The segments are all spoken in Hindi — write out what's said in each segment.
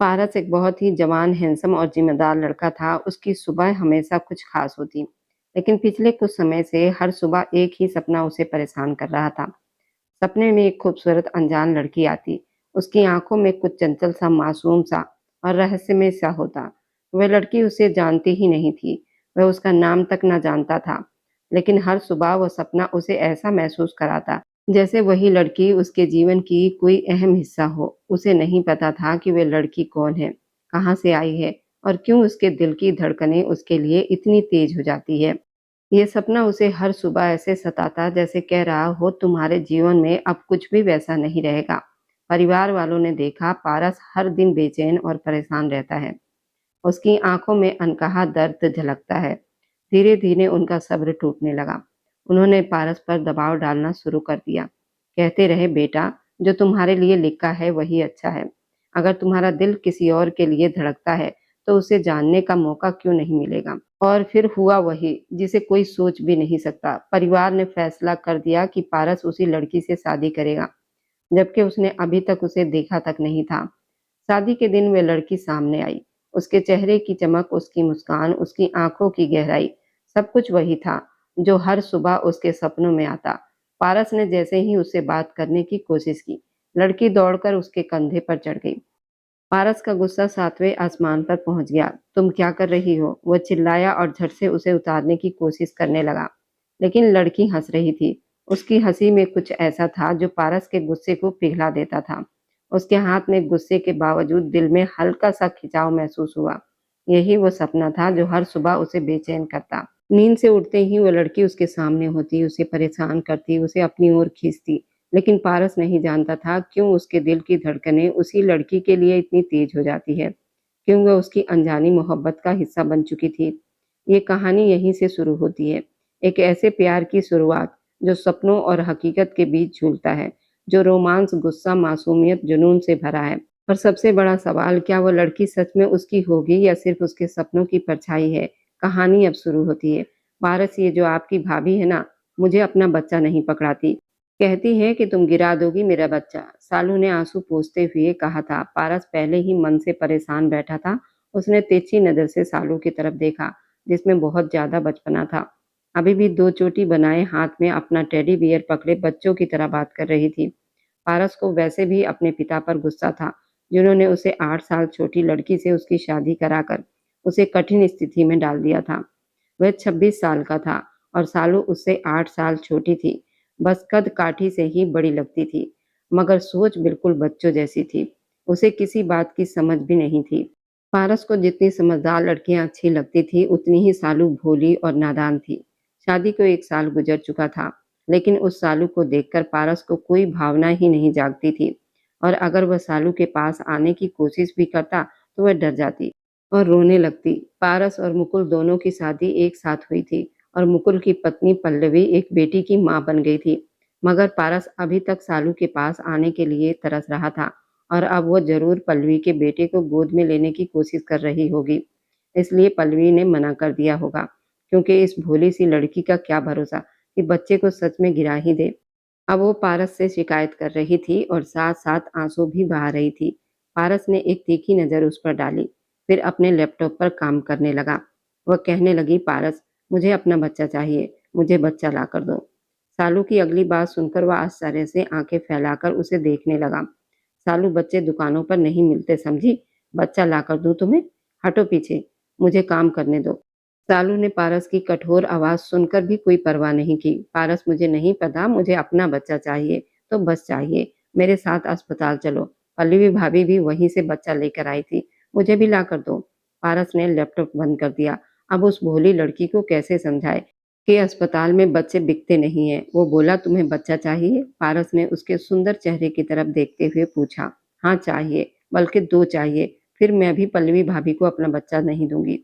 पारस एक बहुत ही जवान, हैंडसम और ज़िम्मेदार लड़का था। उसकी सुबह हमेशा कुछ ख़ास होती, लेकिन पिछले कुछ समय से हर सुबह एक ही सपना उसे परेशान कर रहा था। सपने में एक खूबसूरत अनजान लड़की आती। उसकी आँखों में कुछ चंचल-सा, मासूम-सा और रहस्यमय-सा होता। वह लड़की उसे जानती ही नहीं थी, वह उसका नाम तक न जानता था। लेकिन हर सुबह वह सपना उसे ऐसा महसूस कराता जैसे वही लड़की उसके जीवन की कोई अहम हिस्सा हो। उसे नहीं पता था कि वह लड़की कौन है, कहाँ से आई है और क्यों उसके दिल की धड़कनें उसके लिए इतनी तेज हो जाती है। ये सपना उसे हर सुबह ऐसे सताता जैसे कह रहा हो तुम्हारे जीवन में अब कुछ भी वैसा नहीं रहेगा। परिवार वालों ने देखा पारस हर दिन बेचैन और परेशान रहता है। उसकी आंखों में अनकहा दर्द झलकता है। धीरे-धीरे उनका सब्र टूटने लगा। उन्होंने पारस पर दबाव डालना शुरू कर दिया। कहते रहे, बेटा, जो तुम्हारे लिए लिखा है वही अच्छा है। अगर तुम्हारा दिल किसी और के लिए धड़कता है, तो उसे जानने का मौका क्यों नहीं मिलेगा? और फिर हुआ वही, जिसे कोई सोच भी नहीं सकता। परिवार ने फैसला कर दिया कि पारस उसी लड़की से शादी करेगा, जबकि उसने अभी तक उसे देखा तक नहीं था। शादी के दिन वह लड़की सामने आई। उसके चेहरे की चमक, उसकी मुस्कान, उसकी आँखों की गहराई, सब कुछ वही था, जो हर सुबह उसके सपनों में आता। पारस ने जैसे ही उससे बात करने की कोशिश की, लड़की दौड़कर उसके कंधे पर चढ़ गई। पारस का गुस्सा सातवें आसमान पर पहुंच गया। तुम क्या कर रही हो? वह चिल्लाया और झट से उसे उतारने की कोशिश करने लगा। लेकिन लड़की हंस रही थी। उसकी हंसी में कुछ ऐसा था जो पारस के गुस्से को पिघला देता था। उसके हाथ में गुस्से के बावजूद दिल में हल्का सा खिंचाव महसूस हुआ। यही वो सपना था जो हर सुबह उसे बेचैन करता। नींद से उठते ही वो लड़की उसके सामने होती, उसे परेशान करती, उसे अपनी ओर खींचती। लेकिन पारस नहीं जानता था क्यों उसके दिल की धड़कनें उसी लड़की के लिए इतनी तेज हो जाती है, क्यों वह उसकी अनजानी मोहब्बत का हिस्सा बन चुकी थी। ये कहानी यहीं से शुरू होती है, एक ऐसे प्यार की शुरुआत जो सपनों और हकीकत के बीच झूलता है, जो रोमांस, गुस्सा, मासूमियत, जुनून से भरा है। और सबसे बड़ा सवाल, क्या वो लड़की सच में उसकी होगी या सिर्फ उसके सपनों की परछाई है? कहानी अब शुरू होती है। पारस, ये जो आपकी भाभी है ना, मुझे अपना बच्चा नहीं पकड़ाती। कहती हैं कि तुम गिरा दोगी मेरा बच्चा। सालू ने आंसू पोंछते हुए कहा था। पारस पहले ही मन से परेशान बैठा था। उसने तिरछी नजर से सालू की तरफ देखा, जिसमें बहुत ज्यादा बचपना था। अभी भी दो चोटी बनाए हाथ में अपना टेडी बियर पकड़े बच्चों की तरह बात कर रही थी। पारस को वैसे भी अपने पिता पर गुस्सा था, जिन्होंने उसे 8 साल छोटी लड़की से उसकी शादी कराकर उसे कठिन स्थिति में डाल दिया था। वह 26 साल का था और सालू उससे 8 साल छोटी थी। बस कद काठी से ही बड़ी लगती थी, मगर सोच बिल्कुल बच्चों जैसी थी। उसे किसी बात की समझ भी नहीं थी। पारस को जितनी समझदार लड़कियां अच्छी लगती थी, उतनी ही सालू भोली और नादान थी। शादी को 1 साल गुजर चुका था, लेकिन उस सालू को देखकर पारस को कोई भावना ही नहीं जागती थी। और अगर वह सालू के पास आने की कोशिश भी करता, तो वह डर जाती और रोने लगती। पारस और मुकुल दोनों की शादी एक साथ हुई थी और मुकुल की पत्नी पल्लवी एक बेटी की मां बन गई थी। मगर पारस अभी तक सालू के पास आने के लिए तरस रहा था और अब वो जरूर पल्लवी के बेटे को गोद में लेने की कोशिश कर रही होगी। इसलिए पल्लवी ने मना कर दिया होगा, क्योंकि इस भोली सी लड़की का क्या भरोसा कि बच्चे को सच में गिरा ही दे। अब वो पारस से शिकायत कर रही थी और साथ-साथ आंसू भी बहा रही थी। पारस ने एक तीखी नज़र उस पर डाली, फिर अपने लैपटॉप पर काम करने लगा। वह कहने लगी, पारस, मुझे अपना बच्चा चाहिए, मुझे बच्चा ला कर दो। सालू की अगली बात सुनकर वह आश्चर्य से आंखें फैलाकर उसे देखने लगा। सालू, बच्चे दुकानों पर नहीं मिलते समझी, बच्चा ला कर दूं तुम्हें? हटो पीछे, मुझे काम करने दो। सालू ने पारस की कठोर आवाज सुनकर भी कोई परवाह नहीं की। पारस, मुझे नहीं पता, मुझे अपना बच्चा चाहिए, तो बस चाहिए। मेरे साथ अस्पताल चलो। पल्लवी भाभी भी वहीं से बच्चा लेकर आई थी, मुझे भी ला कर दो। पारस ने लैपटॉप बंद कर दिया। अब उस भोली लड़की को कैसे समझाए कि अस्पताल में बच्चे बिकते नहीं हैं। वो बोला, तुम्हें बच्चा चाहिए? पारस ने उसके सुंदर चेहरे की तरफ देखते हुए पूछा। हाँ चाहिए, बल्कि दो चाहिए, फिर मैं भी पल्लवी भाभी को अपना बच्चा नहीं दूंगी।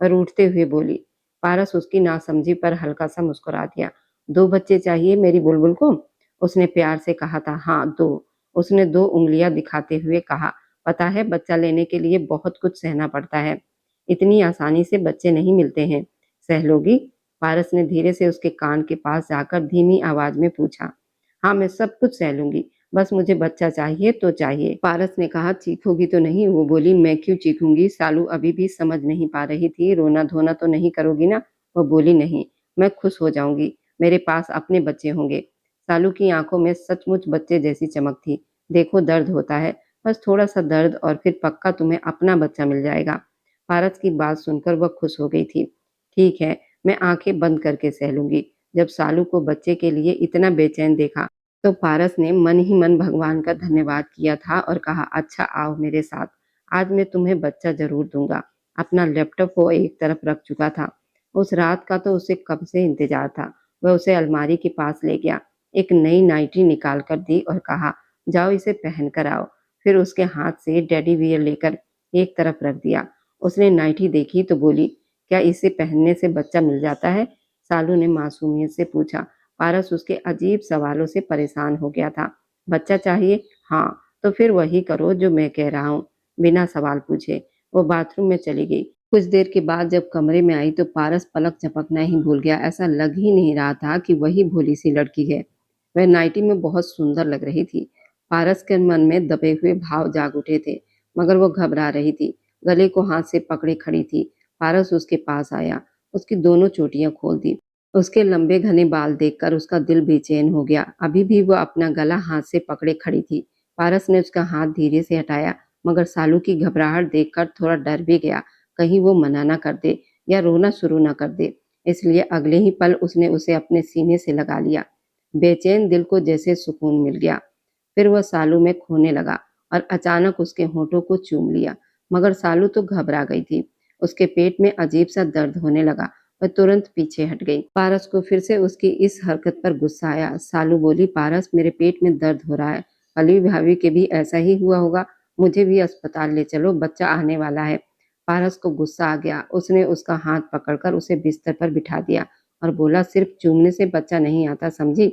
और उठते हुए बोली। पारस उसकी नासमझी पर हल्का सा मुस्कुरा दिया। दो बच्चे चाहिए मेरी बुलबुल को? उसने प्यार से कहा था। हाँ, दो। उसने दो उंगलियां दिखाते हुए कहा। पता है, बच्चा लेने के लिए बहुत कुछ सहना पड़ता है। इतनी आसानी से बच्चे नहीं मिलते हैं। सह लोगी? पारस ने धीरे से उसके कान के पास जाकर धीमी आवाज में पूछा। हाँ, मैं सब कुछ सह लूंगी, बस मुझे बच्चा चाहिए तो चाहिए। पारस ने कहा, चीखोगी तो नहीं? वो बोली, मैं क्यों चीखूंगी? सालू अभी भी समझ नहीं पा रही थी। रोना धोना तो नहीं करोगी ना? वो बोली, नहीं, मैं खुश हो जाऊंगी, मेरे पास अपने बच्चे होंगे। सालू की आंखों में सचमुच बच्चे जैसी चमक थी। देखो, दर्द होता है, बस थोड़ा सा दर्द और फिर पक्का तुम्हें अपना बच्चा मिल जाएगा। पारस की बात सुनकर वह खुश हो गई थी। ठीक है, मैं आंखें बंद करके सह लूंगी। जब सालू को बच्चे के लिए इतना बेचैन देखा तो पारस ने मन ही मन भगवान का धन्यवाद किया था और कहा, अच्छा आओ मेरे साथ, आज मैं तुम्हें बच्चा जरूर दूंगा। अपना लैपटॉप वो एक तरफ रख चुका था। उस रात का तो उसे कब से इंतजार था। वह उसे अलमारी के पास ले गया, एक नई नाइटी निकाल कर दी और कहा, जाओ इसे पहन कर आओ। फिर उसके हाथ से टेडी बियर लेकर एक तरफ रख दिया। उसने नाइटी देखी तो बोली, क्या इसे पहनने से बच्चा मिल जाता है? सालू ने मासूमियत से पूछा। पारस उसके अजीब सवालों से परेशान हो गया था। बच्चा चाहिए? हाँ, तो फिर वही करो जो मैं कह रहा हूँ, बिना सवाल पूछे। वो बाथरूम में चली गई। कुछ देर के बाद जब कमरे में आई तो पारस पलक झपकना ही भूल गया। ऐसा लग ही नहीं रहा था कि वही भोली सी लड़की है। वह नाइटी में बहुत सुंदर लग रही थी। पारस के मन में दबे हुए भाव जाग उठे थे, मगर वो घबरा रही थी। गले को हाथ से पकड़े खड़ी थी। पारस उसके पास आया, उसकी दोनों चोटियां खोल दी। उसके लंबे घने बाल देखकर उसका दिल बेचैन हो गया। अभी भी वह अपना गला हाथ से पकड़े खड़ी थी। पारस ने उसका हाथ धीरे से हटाया, मगर सालू की घबराहट देखकर थोड़ा डर भी गया, कहीं वो मना ना कर दे या रोना शुरू ना कर दे। इसलिए अगले ही पल उसने उसे अपने सीने से लगा लिया। बेचैन दिल को जैसे सुकून मिल गया। फिर वह सालू में खोने लगा और अचानक उसके होठों को चूम लिया। मगर सालू तो घबरा गई थी। उसके पेट में अजीब सा दर्द होने लगा। वह तुरंत पीछे हट गई। पारस को फिर से उसकी इस हरकत पर गुस्सा आया। सालू बोली, पारस, मेरे पेट में दर्द हो रहा है। अली भाभी के भी ऐसा ही हुआ होगा, मुझे भी अस्पताल ले चलो, बच्चा आने वाला है। पारस को गुस्सा आ गया। उसने उसका हाथ पकड़कर उसे बिस्तर पर बिठा दिया और बोला, सिर्फ चूमने से बच्चा नहीं आता, समझी?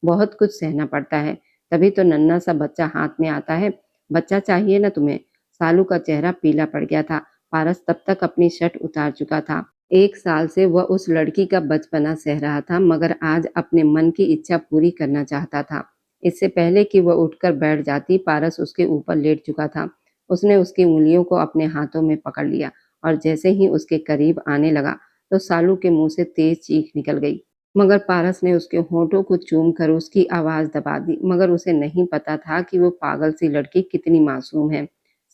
बहुत कुछ सहना पड़ता है, तभी तो नन्हा सा बच्चा हाथ में आता है। बच्चा चाहिए ना तुम्हें? सालू का चेहरा पीला पड़ गया था। पारस तब तक अपनी शर्ट उतार चुका था। 1 साल से वह उस लड़की का बचपना सह रहा था, मगर आज अपने मन की इच्छा पूरी करना चाहता था। इससे पहले कि वह उठकर बैठ जाती, पारस उसके ऊपर लेट चुका था। उसने उसकी उंगलियों को अपने हाथों में पकड़ लिया और जैसे ही उसके करीब आने लगा तो सालू के मुंह से तेज चीख निकल गई। मगर पारस ने उसके होठों को चूम कर उसकी आवाज दबा दी। मगर उसे नहीं पता था कि वो पागल सी लड़की कितनी मासूम है।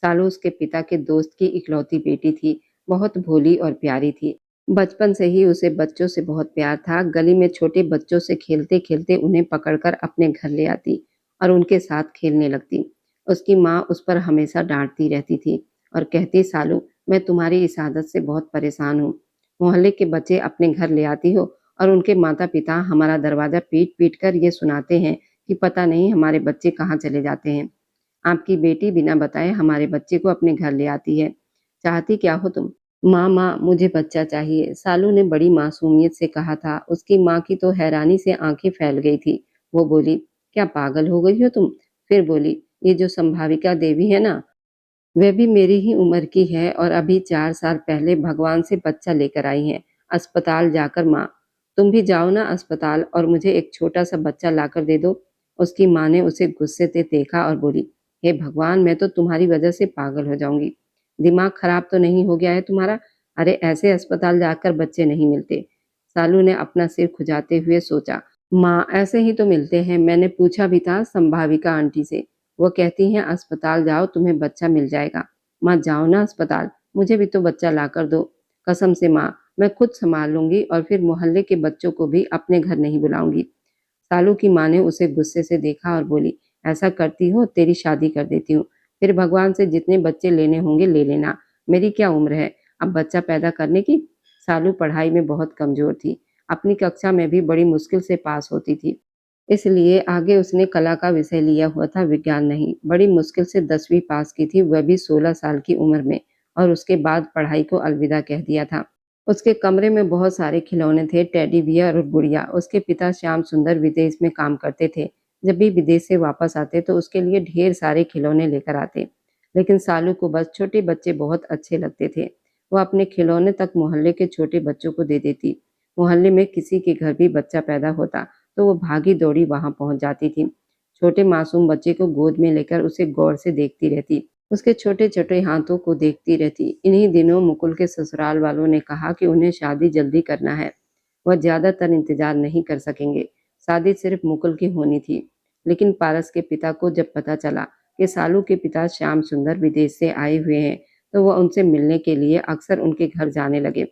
सालू उसके पिता के दोस्त की इकलौती बेटी थी, बहुत भोली और प्यारी थी। बचपन से ही उसे बच्चों से बहुत प्यार था। गली में छोटे बच्चों से खेलते खेलते उन्हें पकड़कर अपने घर ले आती और उनके साथ खेलने लगती। उसकी माँ उस पर हमेशा डांटती रहती थी और कहती, सालू, मैं तुम्हारी इस आदत से बहुत परेशान हूँ। मोहल्ले के बच्चे अपने घर ले आती हो और उनके माता पिता हमारा दरवाजा पीट पीट कर ये सुनाते हैं कि पता नहीं हमारे बच्चे कहाँ चले जाते हैं। आपकी बेटी बिना बताए हमारे बच्चे को अपने घर ले आती है। चाहती क्या हो तुम? माँ, माँ, मुझे बच्चा चाहिए, सालू ने बड़ी मासूमियत से कहा था। उसकी माँ की तो हैरानी से आंखें फैल गई थी। वो बोली, क्या पागल हो गई हो तुम? फिर बोली, ये जो संभाविका देवी है ना, वह भी मेरी ही उम्र की है और अभी 4 साल पहले भगवान से बच्चा लेकर आई है। अस्पताल जाकर माँ, तुम भी जाओ ना अस्पताल और मुझे एक छोटा सा बच्चा लाकर दे दो। उसकी माँ ने उसे गुस्से से देखा और बोली, हे भगवान, मैं तो तुम्हारी वजह से पागल हो जाऊंगी। दिमाग खराब तो नहीं हो गया है तुम्हारा? अरे ऐसे अस्पताल जाकर बच्चे नहीं मिलते। सालू ने अपना सिर खुजाते हुए सोचा। माँ, ऐसे ही तो मिलते हैं, मैंने पूछा भी था संभाविका आंटी से, वो कहती हैं अस्पताल जाओ तुम्हें बच्चा मिल जाएगा। माँ, जाओ ना अस्पताल, मुझे भी तो बच्चा ला कर दो। कसम से माँ, मैं खुद संभाल लूंगी और फिर मोहल्ले के बच्चों को भी अपने घर नहीं बुलाऊंगी। सालू की माँ ने उसे गुस्से से देखा और बोली, ऐसा करती हो, तेरी शादी कर देती हूँ, फिर भगवान से जितने बच्चे लेने होंगे ले लेना। मेरी क्या उम्र है अब बच्चा पैदा करने की? सालू पढ़ाई में बहुत कमजोर थी। अपनी कक्षा में भी बड़ी मुश्किल से पास होती थी। इसलिए आगे उसने कला का विषय लिया हुआ था, विज्ञान नहीं। बड़ी मुश्किल से 10वीं पास की थी, वह भी 16 साल की उम्र में, और उसके बाद पढ़ाई को अलविदा कह दिया था। उसके कमरे में बहुत सारे खिलौने थे, टेडी बियर और गुड़िया। उसके पिता श्याम सुंदर विदेश में काम करते थे। जब भी विदेश से वापस आते तो उसके लिए ढेर सारे खिलौने लेकर आते। लेकिन सालू को बस छोटे बच्चे बहुत अच्छे लगते थे। वह अपने खिलौने तक मोहल्ले के छोटे बच्चों को दे देती। मोहल्ले में किसी के घर भी बच्चा पैदा होता तो वो भागी दौड़ी वहां पहुंच जाती थी। छोटे मासूम बच्चे को गोद में लेकर उसे गौर से देखती रहती, उसके छोटे-छोटे हाथों को देखती रहती। इन्हीं दिनों मुकुल के ससुराल वालों ने कहा कि उन्हें शादी जल्दी करना है, वह ज़्यादातर इंतज़ार नहीं कर सकेंगे। शादी सिर्फ मुकुल की होनी थी। लेकिन पारस के पिता को जब पता चला कि सालू के पिता श्याम सुंदर विदेश से आए हुए हैं, तो वह उनसे मिलने के लिए अक्सर उनके घर जाने लगे।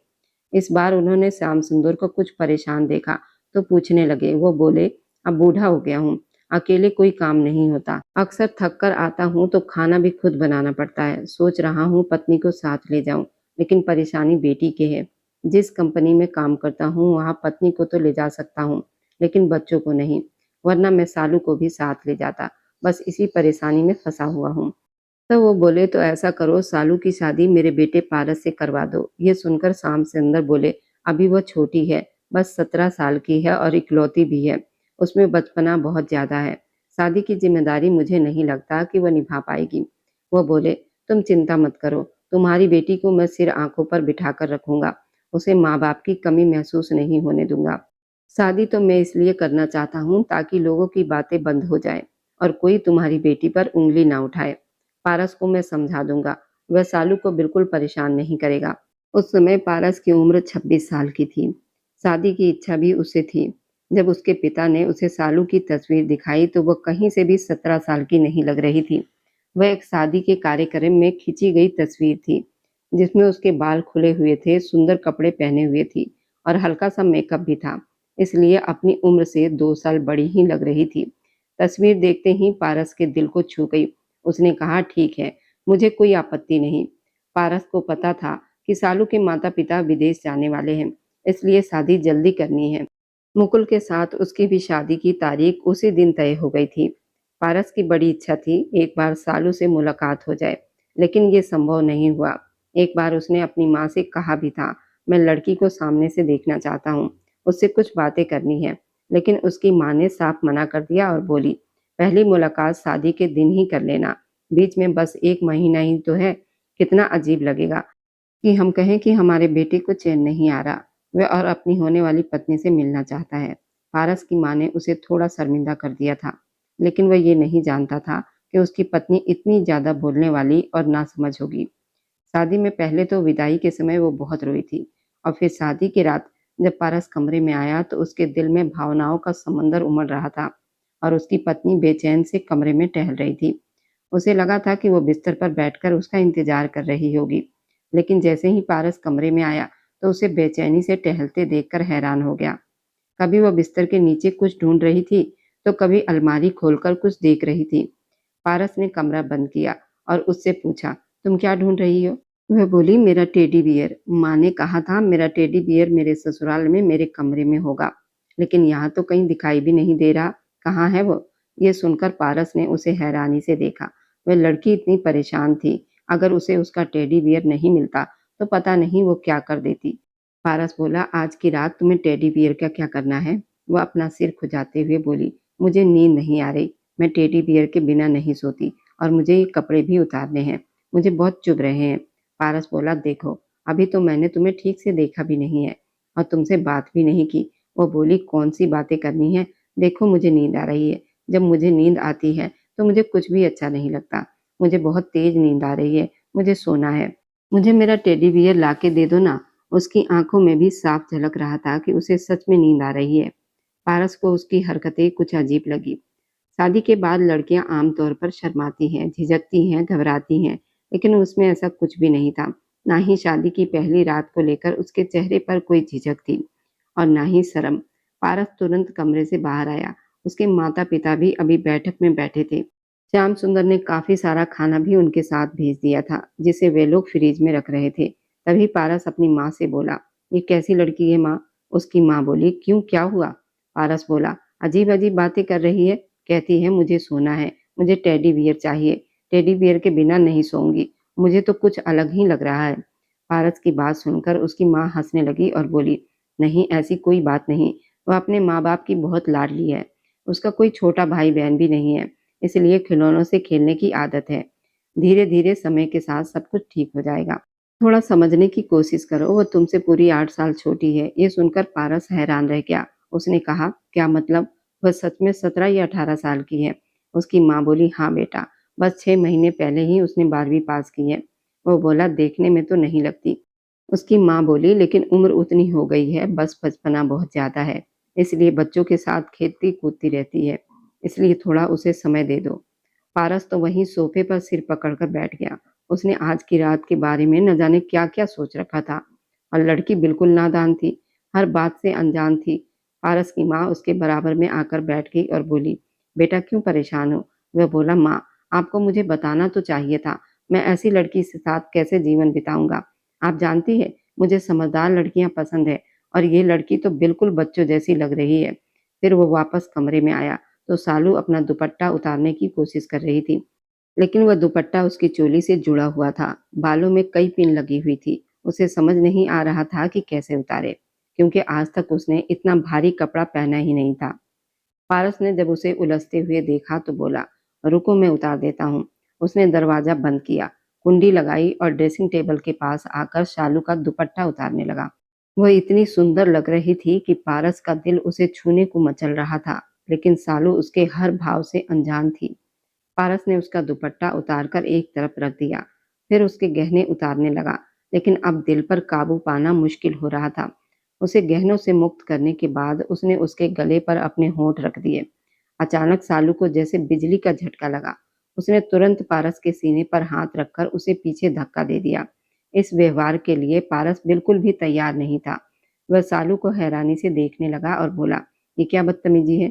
इस बार उन्होंने श्याम सुंदर को कुछ परेशान देखा, तो पूछने लगे। वो बोले, अब बूढ़ा हो गया हूँ, अकेले कोई काम नहीं होता। अक्सर थक कर आता हूँ तो खाना भी खुद बनाना पड़ता है। सोच रहा हूँ पत्नी को साथ ले जाऊं, लेकिन परेशानी बेटी की है। जिस कंपनी में काम करता हूँ वहाँ पत्नी को तो ले जा सकता हूँ, लेकिन बच्चों को नहीं, वरना मैं सालू को भी साथ ले जाता। बस इसी परेशानी में फंसा हुआ हूँ। तो वो बोले, तो ऐसा करो, सालू की शादी मेरे बेटे पारस से करवा दो। ये सुनकर श्याम सुंदर बोले, अभी वह छोटी है, बस 17 साल की है और इकलौती भी है। उसमें बचपना बहुत ज्यादा है। शादी की जिम्मेदारी मुझे नहीं लगता कि वह निभा पाएगी। वो बोले, तुम चिंता मत करो, तुम्हारी बेटी को मैं सिर आंखों पर बिठा कर रखूंगा। उसे माँ बाप की कमी महसूस नहीं होने दूंगा। शादी तो मैं इसलिए करना चाहता हूँ ताकि लोगों की बातें बंद हो जाए और कोई तुम्हारी बेटी पर उंगली ना उठाए। पारस को मैं समझा दूंगा, वह सालू को बिल्कुल परेशान नहीं करेगा। उस समय पारस की उम्र 26 साल की थी। शादी की इच्छा भी उसे थी। जब उसके पिता ने उसे सालू की तस्वीर दिखाई तो वह कहीं से भी 17 साल की नहीं लग रही थी। वह एक शादी के कार्यक्रम में खींची गई तस्वीर थी, जिसमें उसके बाल खुले हुए थे, सुंदर कपड़े पहने हुए थी और हल्का सा मेकअप भी था। इसलिए अपनी उम्र से 2 साल बड़ी ही लग रही थी। तस्वीर देखते ही पारस के दिल को छू गई। उसने कहा, ठीक है, मुझे कोई आपत्ति नहीं। पारस को पता था कि सालू के माता-पिता विदेश जाने वाले हैं, इसलिए शादी जल्दी करनी है। मुकुल के साथ उसकी भी शादी की तारीख उसी दिन तय हो गई थी। पारस की बड़ी इच्छा थी एक बार सालू से मुलाकात हो जाए, लेकिन ये संभव नहीं हुआ। एक बार उसने अपनी माँ से कहा भी था, मैं लड़की को सामने से देखना चाहता हूँ, उससे कुछ बातें करनी है। लेकिन उसकी माँ ने साफ मना कर दिया और बोली, पहली मुलाकात शादी के दिन ही कर लेना, बीच में बस 1 महीना ही तो है, कितना अजीब लगेगा कि हम कहें कि हमारे बेटे को चैन नहीं आ रहा, वह और अपनी होने वाली पत्नी से मिलना चाहता है। पारस की माँ ने उसे थोड़ा शर्मिंदा कर दिया था, लेकिन वह ये नहीं जानता था कि उसकी पत्नी इतनी ज्यादा बोलने वाली और नासमझ होगी। शादी में पहले तो विदाई के समय वो बहुत रोई थी, और फिर शादी की रात जब पारस कमरे में आया तो उसके दिल में भावनाओं का समंदर उमड़ रहा था और उसकी पत्नी बेचैन से कमरे में टहल रही थी। उसे लगा था कि वो बिस्तर पर बैठकर उसका इंतजार कर रही होगी, लेकिन जैसे ही पारस कमरे में आया तो उसे बेचैनी से टहलते देखकर हैरान हो गया। कभी वह बिस्तर के नीचे कुछ ढूंढ रही थी, तो कभी अलमारी खोलकर कुछ देख रही थी। पारस ने कमरा बंद किया और उससे पूछा, तुम क्या ढूंढ रही हो? वह बोली, मेरा टेडी बियर। माँ ने कहा था मेरा टेडी बियर मेरे ससुराल में मेरे कमरे में होगा, लेकिन यहाँ तो कहीं दिखाई भी नहीं दे रहा। कहाँ है वो? ये सुनकर पारस ने उसे हैरानी से देखा। वह लड़की इतनी परेशान थी, अगर उसे उसका टेडी बियर नहीं मिलता तो पता नहीं वो क्या कर देती। पारस बोला, आज की रात तुम्हें टेडी बियर का क्या करना है? वह अपना सिर खुजाते हुए बोली, मुझे नींद नहीं आ रही, मैं टेडी बियर के बिना नहीं सोती और मुझे ये कपड़े भी उतारने हैं, मुझे बहुत चुभ रहे हैं। पारस बोला, देखो, अभी तो मैंने तुम्हें ठीक से देखा भी नहीं है और तुमसे बात भी नहीं की। वो बोली, कौन सी बातें करनी है, देखो मुझे नींद आ रही है। जब मुझे नींद आती है तो मुझे कुछ भी अच्छा नहीं लगता। मुझे बहुत तेज नींद आ रही है, मुझे सोना है। मुझे मेरा टेडी बियर ला के दे दो ना। उसकी आंखों में भी साफ झलक रहा था कि उसे सच में नींद आ रही है। पारस को उसकी हरकतें कुछ अजीब लगी। शादी के बाद लड़कियां आमतौर पर शर्माती हैं, झिझकती हैं, घबराती हैं, लेकिन उसमें ऐसा कुछ भी नहीं था। ना ही शादी की पहली रात को लेकर उसके चेहरे पर कोई झिझक थी और ना ही शर्म। पारस तुरंत कमरे से बाहर आया। उसके माता-पिता भी अभी बैठक में बैठे थे। श्याम सुंदर ने काफी सारा खाना भी उनके साथ भेज दिया था, जिसे वे लोग फ्रिज में रख रहे थे। तभी पारस अपनी माँ से बोला, ये कैसी लड़की है माँ? उसकी माँ बोली, क्यों, क्या हुआ? पारस बोला, अजीब अजीब बातें कर रही है, कहती है मुझे सोना है, मुझे टेडी बियर चाहिए, टेडी बियर के बिना नहीं सोऊंगी, मुझे तो कुछ अलग ही लग रहा है। पारस की बात सुनकर उसकी माँ हंसने लगी और बोली, नहीं, ऐसी कोई बात नहीं, वह अपने माँ बाप की बहुत लाडली है, उसका कोई छोटा भाई बहन भी नहीं है, इसलिए खिलौनों से खेलने की आदत है। धीरे धीरे समय के साथ सब कुछ ठीक हो जाएगा। थोड़ा समझने की कोशिश करो, वो तुमसे पूरी 8 साल छोटी है। ये सुनकर पारस हैरान रह गया। उसने कहा, क्या मतलब? वह सच में 17 या 18 साल की है। उसकी माँ बोली, हाँ बेटा, बस 6 महीने पहले ही उसने 12वीं पास की है। वो बोला, देखने में तो नहीं लगती। उसकी माँ बोली, लेकिन उम्र उतनी हो गई है, बस बचपना बहुत ज़्यादा है, इसलिए बच्चों के साथ खेलती-कूदती रहती है, इसलिए थोड़ा उसे समय दे दो। पारस तो वहीं सोफे पर सिर पकड़कर बैठ गया। उसने आज की रात के बारे में न जाने क्या-क्या सोच रखा था और लड़की बिल्कुल नादान थी, हर बात से अनजान थी। पारस की माँ उसके बराबर में आकर बैठ गई और बोली, बेटा क्यों परेशान हो? वह बोला, माँ, आपको मुझे बताना तो चाहिए था, मैं ऐसी लड़की के साथ कैसे जीवन बिताऊँगा? आप जानती हैं, मुझे समझदार लड़कियाँ पसंद है और ये लड़की तो बिल्कुल बच्चों जैसी लग रही है। फिर वो वापस कमरे में आया तो सालू अपना दुपट्टा उतारने की कोशिश कर रही थी, लेकिन वह दुपट्टा उसकी चोली से जुड़ा हुआ था। बालों में कई पिन लगी हुई थी। उसे समझ नहीं आ रहा था कि कैसे उतारे, क्योंकि आज तक उसने इतना भारी कपड़ा पहना ही नहीं था। पारस ने जब उसे उलझते हुए देखा तो बोला, रुको मैं उतार देता हूँ। उसने दरवाजा बंद किया, कुंडी लगाई और ड्रेसिंग टेबल के पास आकर शालू का दुपट्टा उतारने लगा। वह इतनी सुंदर लग रही थी कि पारस का दिल उसे छूने को मचल रहा था, लेकिन सालू उसके हर भाव से अनजान थी। पारस ने उसका दुपट्टा उतारकर एक तरफ रख दिया, फिर उसके गहने उतारने लगा, लेकिन अब दिल पर काबू पाना मुश्किल हो रहा था। उसे गहनों से मुक्त करने के बाद उसने उसके गले पर अपने होंठ रख दिए। अचानक सालू को जैसे बिजली का झटका लगा। उसने तुरंत पारस के सीने पर हाथ रखकर उसे पीछे धक्का दे दिया। इस व्यवहार के लिए पारस बिल्कुल भी तैयार नहीं था। वह सालू को हैरानी से देखने लगा और बोला, ये क्या बदतमीजी है?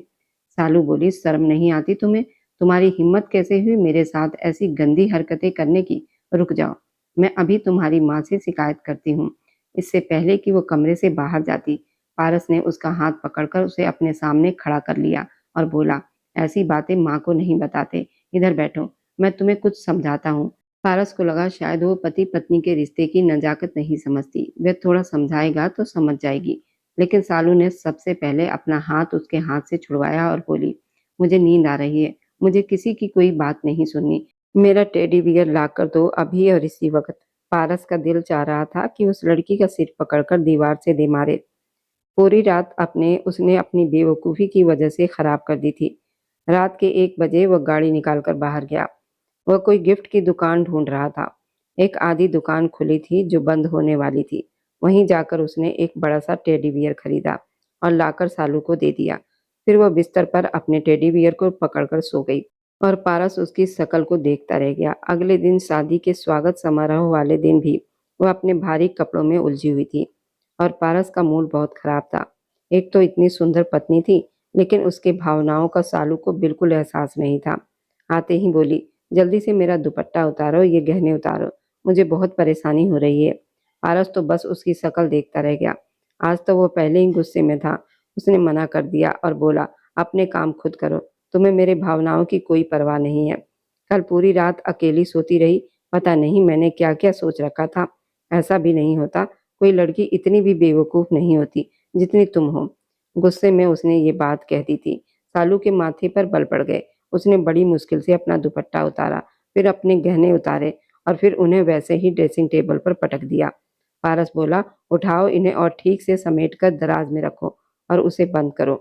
सालू बोली, शर्म नहीं आती तुम्हें? तुम्हारी हिम्मत कैसे हुई मेरे साथ ऐसी गंदी हरकतें करने की? रुक जाओ, मैं अभी तुम्हारी माँ से शिकायत करती हूँ। इससे पहले कि वो कमरे से बाहर जाती, पारस ने उसका हाथ पकड़कर उसे अपने सामने खड़ा कर लिया और बोला, ऐसी बातें माँ को नहीं बताते, इधर बैठो, मैं तुम्हें कुछ समझाता हूँ। पारस को लगा शायद वो पति पत्नी के रिश्ते की नजाकत नहीं समझती, वह थोड़ा समझाएगा तो समझ जाएगी। लेकिन सालू ने सबसे पहले अपना हाथ उसके हाथ से छुड़वाया और बोली, मुझे नींद आ रही है, मुझे किसी की कोई बात नहीं सुननी। मेरा टेडी बियर लाकर दो अभी और इसी वक्त। पारस का दिल चाह रहा था कि उस लड़की का सिर पकड़कर दीवार से दे मारे। पूरी रात अपने उसने अपनी बेवकूफ़ी की वजह से खराब कर दी थी। रात के 1 बजे वह गाड़ी निकालकर बाहर गया। वह कोई गिफ्ट की दुकान ढूंढ रहा था। एक आधी दुकान खुली थी जो बंद होने वाली थी। वहीं जाकर उसने एक बड़ा सा टेडी बियर खरीदा और लाकर सालू को दे दिया। फिर वह बिस्तर पर अपने टेडी बियर को पकड़कर सो गई और पारस उसकी शक्ल को देखता रह गया। अगले दिन शादी के स्वागत समारोह वाले दिन भी वह अपने भारी कपड़ों में उलझी हुई थी और पारस का मूड बहुत खराब था। एक तो इतनी सुंदर पत्नी थी, लेकिन उसके भावनाओं का सालू को बिल्कुल एहसास नहीं था। आते ही बोली, जल्दी से मेरा दुपट्टा उतारो, ये गहने उतारो, मुझे बहुत परेशानी हो रही है। पारस तो बस उसकी शक्ल देखता रह गया। आज तो वो पहले ही गुस्से में था। उसने मना कर दिया और बोला, अपने काम खुद करो, तुम्हें मेरे भावनाओं की कोई परवाह नहीं है। कल पूरी रात अकेली सोती रही, पता नहीं मैंने क्या-क्या सोच रखा था। ऐसा भी नहीं होता, कोई लड़की इतनी भी बेवकूफ़ नहीं होती, जितनी तुम हो। गुस्से में उसने ये बात कह दी थी। सालू के माथे पर बल पड़ गए। उसने बड़ी मुश्किल से अपना दुपट्टा उतारा, फिर अपने गहने उतारे और फिर उन्हें वैसे ही ड्रेसिंग टेबल पर पटक दिया। पारस बोला, उठाओ इन्हें और ठीक से समेटकर दराज में रखो और उसे बंद करो।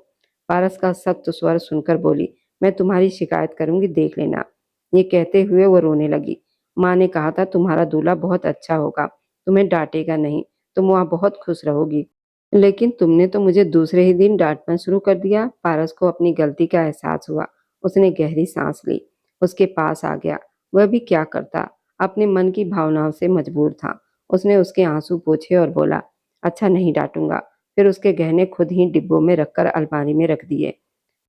पारस का सख्त स्वर सुनकर बोली, मैं तुम्हारी शिकायत करूंगी, देख लेना। ये कहते हुए वो रोने लगी। माँ ने कहा था तुम्हारा दूल्हा बहुत अच्छा होगा, तुम्हें डांटेगा नहीं, तुम वहाँ बहुत खुश रहोगी। लेकिन तुमने तो मुझे दूसरे ही दिन डांटना शुरू कर दिया। पारस को अपनी गलती का एहसास हुआ। उसने गहरी सांस ली, उसके पास आ गया। वह भी क्या करता, अपने मन की भावनाओं से मजबूर था। उसने उसके आंसू पोंछे और बोला, अच्छा नहीं डांटूंगा। फिर उसके गहने खुद ही डिब्बों में रखकर अलमारी में रख दिए।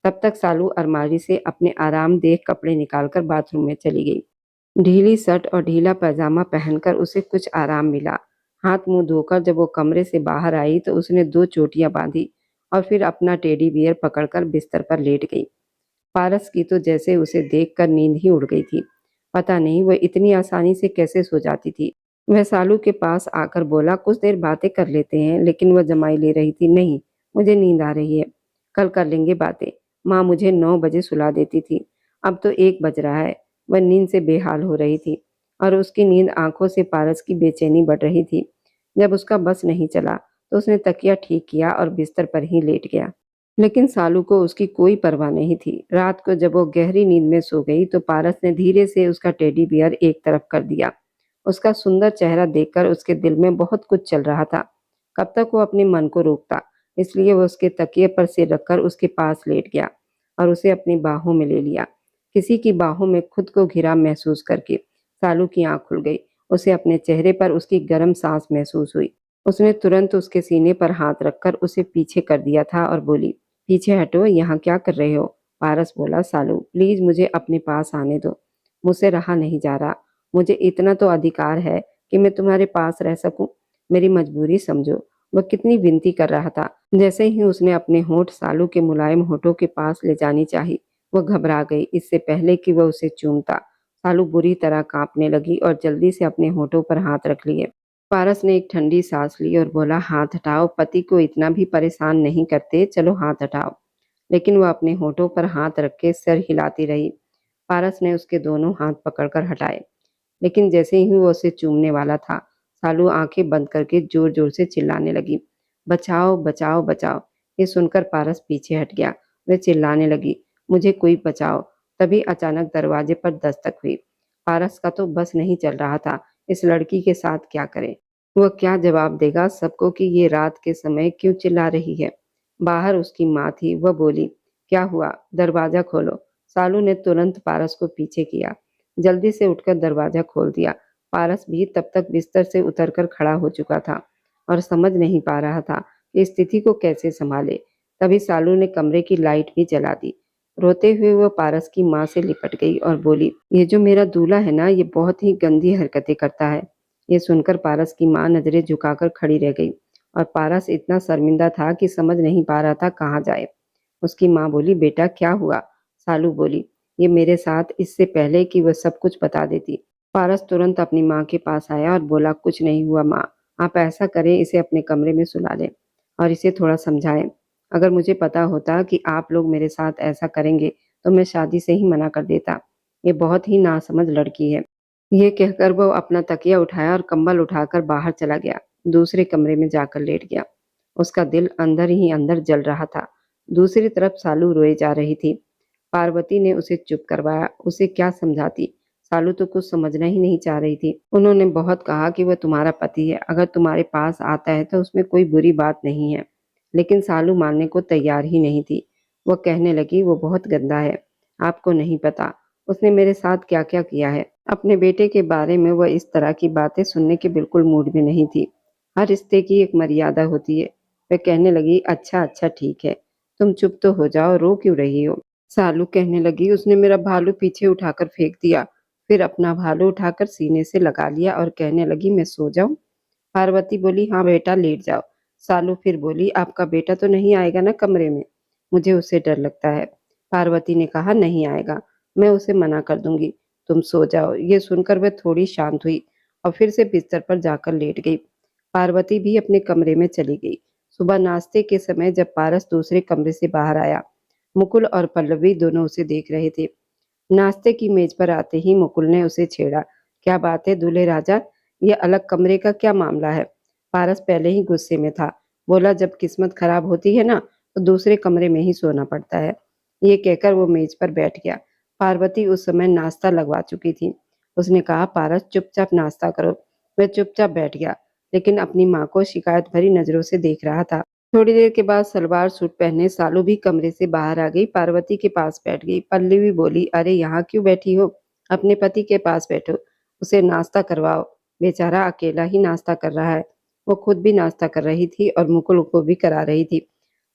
तब तक सालू अलमारी से अपने आरामदेह कपड़े निकालकर बाथरूम में चली गई। ढीली शर्ट और ढीला पैजामा पहनकर उसे कुछ आराम मिला। हाथ मुंह धोकर जब वो कमरे से बाहर आई तो उसने 2 चोटियां बांधी और फिर अपना टेडी बियर पकड़कर बिस्तर पर लेट गई। पारस की तो जैसे उसे देखकर नींद ही उड़ गई थी। पता नहीं वह इतनी आसानी से कैसे सो जाती थी। वह सालू के पास आकर बोला, कुछ देर बातें कर लेते हैं, लेकिन वह जमाई ले रही थी, नहीं, मुझे नींद आ रही है, कल कर लेंगे बातें। माँ मुझे 9 बजे सुला देती थी, अब तो 1 बज रहा है। वह नींद से बेहाल हो रही थी और उसकी नींद आंखों से पारस की बेचैनी बढ़ रही थी। जब उसका बस नहीं चला तो उसने तकिया ठीक किया और बिस्तर पर ही लेट गया। लेकिन सालू को उसकी कोई परवाह नहीं थी। रात को जब वो गहरी नींद में सो गई तो पारस ने धीरे से उसका टेडी बियर एक तरफ कर दिया। उसका सुंदर चेहरा देखकर उसके दिल में बहुत कुछ चल रहा था। कब तक वो अपने मन को रोकता, इसलिए वो उसके तकिए पर सिर रखकर उसके पास लेट गया और उसे अपनी बाहों में ले लिया। किसी की बाहों में खुद को घिरा महसूस करके सालू की आंख खुल गई। उसे अपने चेहरे पर उसकी गर्म सांस महसूस हुई। उसने तुरंत उसके सीने पर हाथ रखकर उसे पीछे कर दिया था और बोली, पीछे हटो, यहाँ क्या कर रहे हो? पारस बोला, सालू प्लीज मुझे अपने पास आने दो। मुझसे रहा नहीं जा रहा। मुझे इतना तो अधिकार है कि मैं तुम्हारे पास रह सकूं। मेरी मजबूरी समझो। वह कितनी विनती कर रहा था। जैसे ही उसने अपने होंठ सालू के मुलायम होठों के पास ले जानी चाही, वह घबरा गई। इससे पहले कि वह उसे चूमता, सालू बुरी तरह कांपने लगी और जल्दी से अपने होठों पर हाथ रख लिए। पारस ने एक ठंडी सांस ली और बोला, हाथ हटाओ, पति को इतना भी परेशान नहीं करते, चलो हाथ हटाओ। लेकिन वह अपने होठों पर हाथ रख के सर हिलाती रही। पारस ने उसके दोनों हाथ पकड़कर हटाए, लेकिन जैसे ही वो उसे चूमने वाला था, सालू आंखें बंद करके जोर जोर से चिल्लाने लगी, बचाओ बचाओ बचाओ। ये सुनकर पारस पीछे हट गया। वह चिल्लाने लगी, मुझे कोई बचाओ। तभी अचानक दरवाजे पर दस्तक हुई। पारस का तो बस नहीं चल रहा था, इस लड़की के साथ क्या करे। वह क्या जवाब देगा सबको कि ये रात के समय क्यों चिल्ला रही है। बाहर उसकी माँ थी। वह बोली, क्या हुआ, दरवाजा खोलो। सालू ने तुरंत पारस को पीछे किया, जल्दी से उठकर दरवाजा खोल दिया। पारस भी तब तक बिस्तर से उतरकर खड़ा हो चुका था और समझ नहीं पा रहा था कि स्थिति को कैसे संभाले। तभी सालू ने कमरे की लाइट भी जला दी। रोते हुए वह पारस की माँ से लिपट गई और बोली, ये जो मेरा दूल्हा है ना, ये बहुत ही गंदी हरकतें करता है। ये सुनकर पारस की माँ नजरें झुकाकर खड़ी रह गई और पारस इतना शर्मिंदा था कि समझ नहीं पा रहा था कहाँ जाए। उसकी माँ बोली, बेटा क्या हुआ? सालू बोली, ये मेरे साथ, इससे पहले कि वह सब कुछ बता देती। पारस तुरंत अपनी माँ के पास आया और बोला, कुछ नहीं हुआ माँ, आप ऐसा करें, इसे अपने कमरे में सुला लें और इसे थोड़ा समझाएं। अगर मुझे पता होता कि आप लोग मेरे साथ ऐसा करेंगे तो मैं शादी से ही मना कर देता। ये बहुत ही नासमझ लड़की है। ये कहकर वो अपना तकिया उठाया और कंबल उठाकर बाहर चला गया। दूसरे कमरे में जाकर लेट गया। उसका दिल अंदर ही अंदर जल रहा था। दूसरी तरफ सालू रोए जा रही थी। पार्वती ने उसे चुप करवाया। उसे क्या समझाती? सालू तो कुछ समझना ही नहीं चाह रही थी। उन्होंने बहुत कहा कि वह तुम्हारा पति है, अगर तुम्हारे पास आता है तो उसमें कोई बुरी बात नहीं है। लेकिन सालू मानने को तैयार ही नहीं थी। वह कहने लगी, वो बहुत गंदा है, आपको नहीं पता उसने मेरे साथ क्या क्या किया है। अपने बेटे के बारे में वह इस तरह की बातें सुनने के बिल्कुल मूड में नहीं थी। हर रिश्ते की एक मर्यादा होती है। वह कहने लगी, अच्छा अच्छा ठीक है, तुम चुप तो हो जाओ, रो क्यों रही हो? सालू कहने लगी, उसने मेरा भालू पीछे उठाकर फेंक दिया, फिर अपना भालू उठाकर सीने से लगा लिया और कहने लगी, मैं सो जाऊं? पार्वती बोली, हाँ बेटा लेट जाओ। सालू फिर बोली, आपका बेटा तो नहीं आएगा ना कमरे में? मुझे उससे डर लगता है। पार्वती ने कहा, नहीं आएगा, मैं उसे मना कर दूंगी, तुम सो जाओ। ये सुनकर वह थोड़ी शांत हुई और फिर से बिस्तर पर जाकर लेट गई। पार्वती भी अपने कमरे में चली गई। सुबह नाश्ते के समय जब पारस दूसरे कमरे से बाहर आया, मुकुल और पल्लवी दोनों उसे देख रहे थे। नाश्ते की मेज पर आते ही मुकुल ने उसे छेड़ा, क्या बात है दूल्हे राजा, ये अलग कमरे का क्या मामला है? पारस पहले ही गुस्से में था। बोला, जब किस्मत खराब होती है ना तो दूसरे कमरे में ही सोना पड़ता है। ये कहकर वो मेज पर बैठ गया। पार्वती उस समय नाश्ता लगवा चुकी थी। उसने कहा, पारस चुपचाप नाश्ता करो। वह चुपचाप बैठ गया, लेकिन अपनी माँ को शिकायत भरी नजरों से देख रहा था। थोड़ी देर के बाद सलवार सूट पहने सालू भी कमरे से बाहर आ गई। पार्वती के पास बैठ गई। पल्लवी बोली, अरे यहाँ क्यों बैठी हो? अपने पति के पास बैठो, उसे नाश्ता करवाओ, बेचारा अकेला ही नाश्ता कर रहा है। वो खुद भी नाश्ता कर रही थी और मुकुल को भी करा रही थी।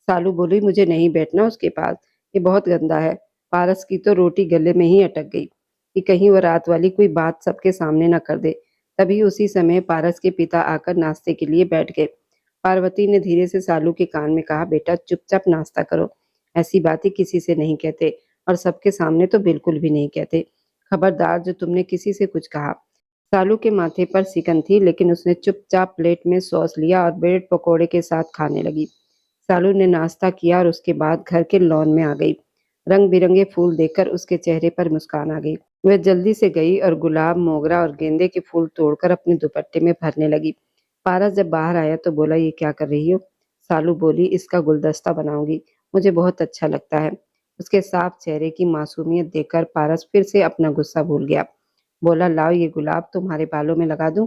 सालू बोली, मुझे नहीं बैठना उसके पास, ये बहुत गंदा है। पारस की तो रोटी गले में ही अटक गई कि कहीं वो रात वाली कोई बात सबके सामने न कर दे। तभी उसी समय पारस के पिता आकर नाश्ते के लिए बैठ गए। पार्वती ने धीरे से सालू के कान में कहा, बेटा चुपचाप नाश्ता करो, ऐसी बातें किसी से नहीं कहते और सबके सामने तो बिल्कुल भी नहीं कहते। खबरदार जो तुमने किसी से कुछ कहा। सालू के माथे पर सिकन थी, लेकिन उसने चुपचाप प्लेट में सॉस लिया और ब्रेड पकोड़े के साथ खाने लगी। सालू ने नाश्ता किया और उसके बाद घर के लॉन में आ गई। रंग बिरंगे फूल देखकर उसके चेहरे पर मुस्कान आ गई। वह जल्दी से गई और गुलाब, मोगरा और गेंदे के फूल तोड़कर अपने दुपट्टे में भरने लगी। पारस जब बाहर आया तो बोला, ये क्या कर रही हो? सालू बोली, इसका गुलदस्ता बनाऊंगी। मुझे बहुत अच्छा लगता है। उसके साफ चेहरे की मासूमियत देखकर पारस फिर से अपना गुस्सा भूल गया। बोला, लाओ ये गुलाब तुम्हारे बालों में लगा दूं?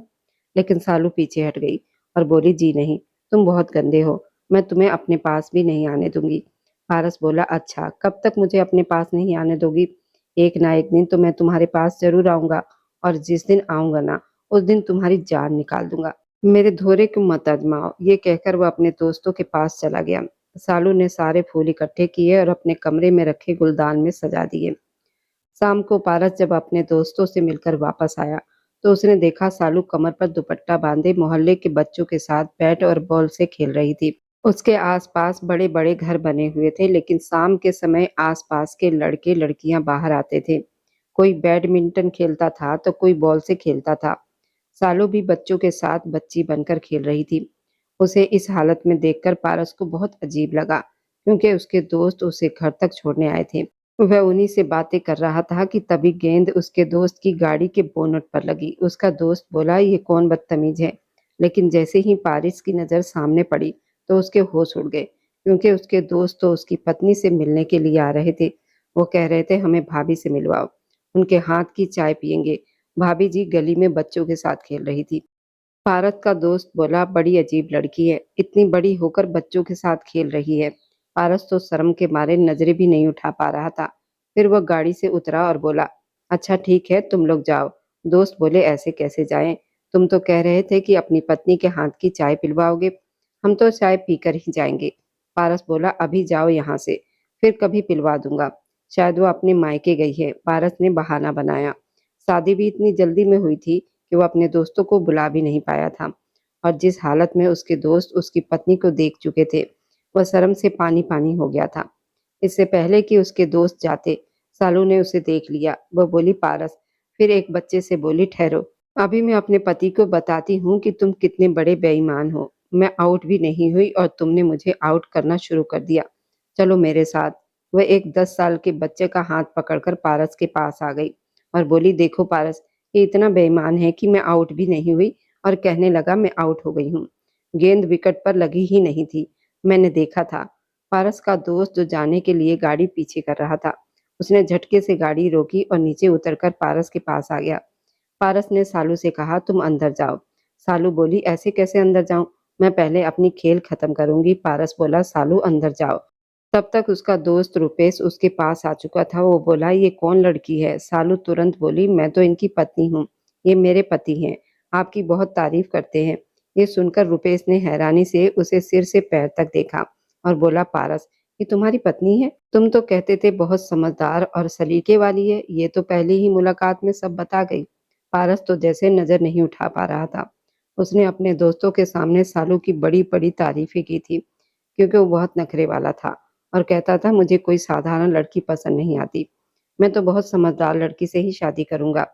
लेकिन सालू पीछे हट गई और बोली, जी नहीं, तुम बहुत गंदे हो, मैं तुम्हें अपने पास भी नहीं आने दूंगी। पारस बोला, अच्छा, कब तक मुझे अपने पास नहीं आने दोगी? एक ना एक दिन तो मैं तुम्हारे पास जरूर आऊंगा, और जिस दिन आऊंगा ना, उस दिन तुम्हारी जान निकाल दूंगा। मेरे धोरे को मत आजमाओ। ये कहकर वह अपने दोस्तों के पास चला गया। सालू ने सारे फूल इकट्ठे किए और अपने कमरे में रखे गुलदान में सजा दिए। शाम को पारस जब अपने दोस्तों से मिलकर वापस आया, तो उसने देखा सालू कमर पर दुपट्टा बांधे मोहल्ले के बच्चों के साथ बैट और बॉल से खेल रही थी। उसके आसपास बड़े-बड़े घर बने हुए थे, लेकिन शाम के समय आसपास के लड़के-लड़कियां बाहर आते थे। कोई बैडमिंटन खेलता था, तो कोई बॉल से खेलता था। सालू भी बच्चों के साथ बच्ची बनकर खेल रही थी। उसे इस हालत में देखकर पारस को बहुत अजीब लगा, क्योंकि उसके दोस्त उसे घर तक छोड़ने आए थे। वह उन्हीं से बातें कर रहा था कि तभी गेंद उसके दोस्त की गाड़ी के बोनट पर लगी। उसका दोस्त बोला, ये कौन बदतमीज है? लेकिन जैसे ही पारिस की नजर सामने पड़ी, तो उसके होश उड़ गए, क्योंकि उसके दोस्त तो उसकी पत्नी से मिलने के लिए आ रहे थे। वो कह रहे थे, हमें भाभी से मिलवाओ, उनके हाथ की चाय पियेंगे। भाभी जी गली में बच्चों के साथ खेल रही थी। पारस का दोस्त बोला, बड़ी अजीब लड़की है, इतनी बड़ी होकर बच्चों के साथ खेल रही है। पारस तो शर्म के मारे नजरें भी नहीं उठा पा रहा था। फिर वह गाड़ी से उतरा और बोला, अच्छा ठीक है, तुम लोग जाओ। दोस्त बोले, ऐसे कैसे जाएं? तुम तो कह रहे थे कि अपनी पत्नी के हाथ की चाय पिलवाओगे। हम तो चाय पीकर ही जाएंगे। पारस बोला, अभी जाओ यहाँ से, फिर कभी पिलवा दूंगा। शायद वो अपने मायके गई है, पारस ने बहाना बनाया। शादी भी इतनी जल्दी में हुई थी कि वो अपने दोस्तों को बुला भी नहीं पाया था, और जिस हालत में उसके दोस्त उसकी पत्नी को देख चुके थे, वह शर्म से पानी-पानी हो गया था। इससे पहले कि उसके दोस्त जाते, सालू ने उसे देख लिया। वह बोली, पारस, फिर एक बच्चे से बोली, ठहरो, अभी मैं अपने पति को बताती हूँ कि तुम कितने बड़े बेईमान हो। मैं आउट भी नहीं हुई और तुमने मुझे आउट करना शुरू कर दिया। चलो मेरे साथ। वह एक 10 साल के बच्चे का हाथ पकड़कर पारस के पास आ गई और बोली, देखो पारस, ये इतना बेईमान है कि मैं आउट भी नहीं हुई और कहने लगा मैं आउट हो गई हूँ। गेंद विकेट पर लगी ही नहीं थी, मैंने देखा था। पारस का दोस्त जो जाने के लिए गाड़ी पीछे कर रहा था, उसने झटके से गाड़ी रोकी और नीचे उतरकर पारस के पास आ गया। पारस ने सालू से कहा, तुम अंदर जाओ। सालू बोली, ऐसे कैसे अंदर जाऊं? मैं पहले अपनी खेल खत्म करूंगी। पारस बोला, सालू अंदर जाओ। तब तक उसका दोस्त रुपेश उसके पास आ चुका था। वो बोला, ये कौन लड़की है? सालू तुरंत बोली, मैं तो इनकी पत्नी हूँ, ये मेरे पति हैं, आपकी बहुत तारीफ करते हैं। ये सुनकर रुपेश ने हैरानी से उसे सिर से पैर तक देखा और बोला, पारस, ये तुम्हारी पत्नी है? तुम तो कहते थे बहुत समझदार और सलीके वाली है, ये तो पहली ही मुलाकात में सब बता गई। पारस तो जैसे नजर नहीं उठा पा रहा था। उसने अपने दोस्तों के सामने सालू की बड़ी बड़ी तारीफें की थी, क्योंकि वो बहुत नखरे वाला था और कहता था, मुझे कोई साधारण लड़की पसंद नहीं आती, मैं तो बहुत समझदार लड़की से ही शादी करूंगा।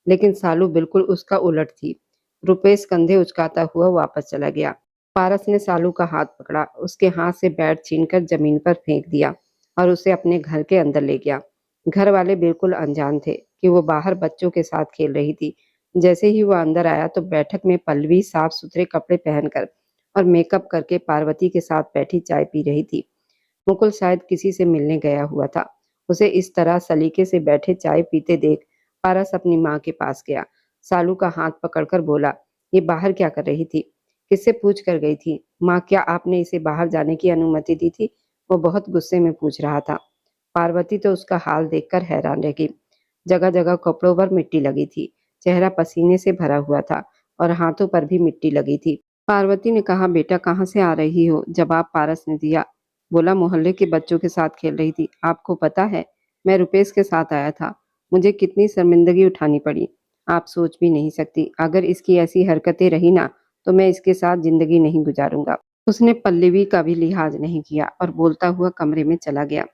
लेकिन सालू बिल्कुल उसका उलट थी। रुपेश कंधे उचकाता हुआ वापस चला गया। पारस ने सालू का हाथ पकड़ा, उसके हाथ से बैट छीनकर जमीन पर फेंक दिया और उसे अपने घर के अंदर ले गया। घर वाले बिल्कुल अनजान थे कि वो बाहर बच्चों के साथ खेल रही थी। जैसे ही वो अंदर आया, तो बैठक में पल्लवी साफ सुथरे कपड़े पहनकर और मेकअप करके पार्वती के साथ बैठी चाय पी रही थी। मुकुल शायद किसी से मिलने गया हुआ था। उसे इस तरह सलीके से बैठे चाय पीते देख पारस अपनी माँ के पास गया। सालू का हाथ पकड़कर बोला, ये बाहर क्या कर रही थी? किससे पूछ कर गई थी? माँ, क्या आपने इसे बाहर जाने की अनुमति दी थी? वो बहुत गुस्से में पूछ रहा था। पार्वती तो उसका हाल देखकर हैरान रह गई। जगह जगह कपड़ों पर मिट्टी लगी थी, चेहरा पसीने से भरा हुआ था और हाथों पर भी मिट्टी लगी थी। पार्वती ने कहा, बेटा कहाँ से आ रही हो? जवाब पारस ने दिया। बोला, मोहल्ले के बच्चों के साथ खेल रही थी। आपको पता है, मैं रुपेश के साथ आया था, मुझे कितनी शर्मिंदगी उठानी पड़ी। आप सोच भी नहीं सकती, अगर इसकी ऐसी हरकतें रही ना, तो मैं इसके साथ जिंदगी नहीं गुजारूंगा। उसने पल्लवी का भी लिहाज नहीं किया और बोलता हुआ कमरे में चला गया।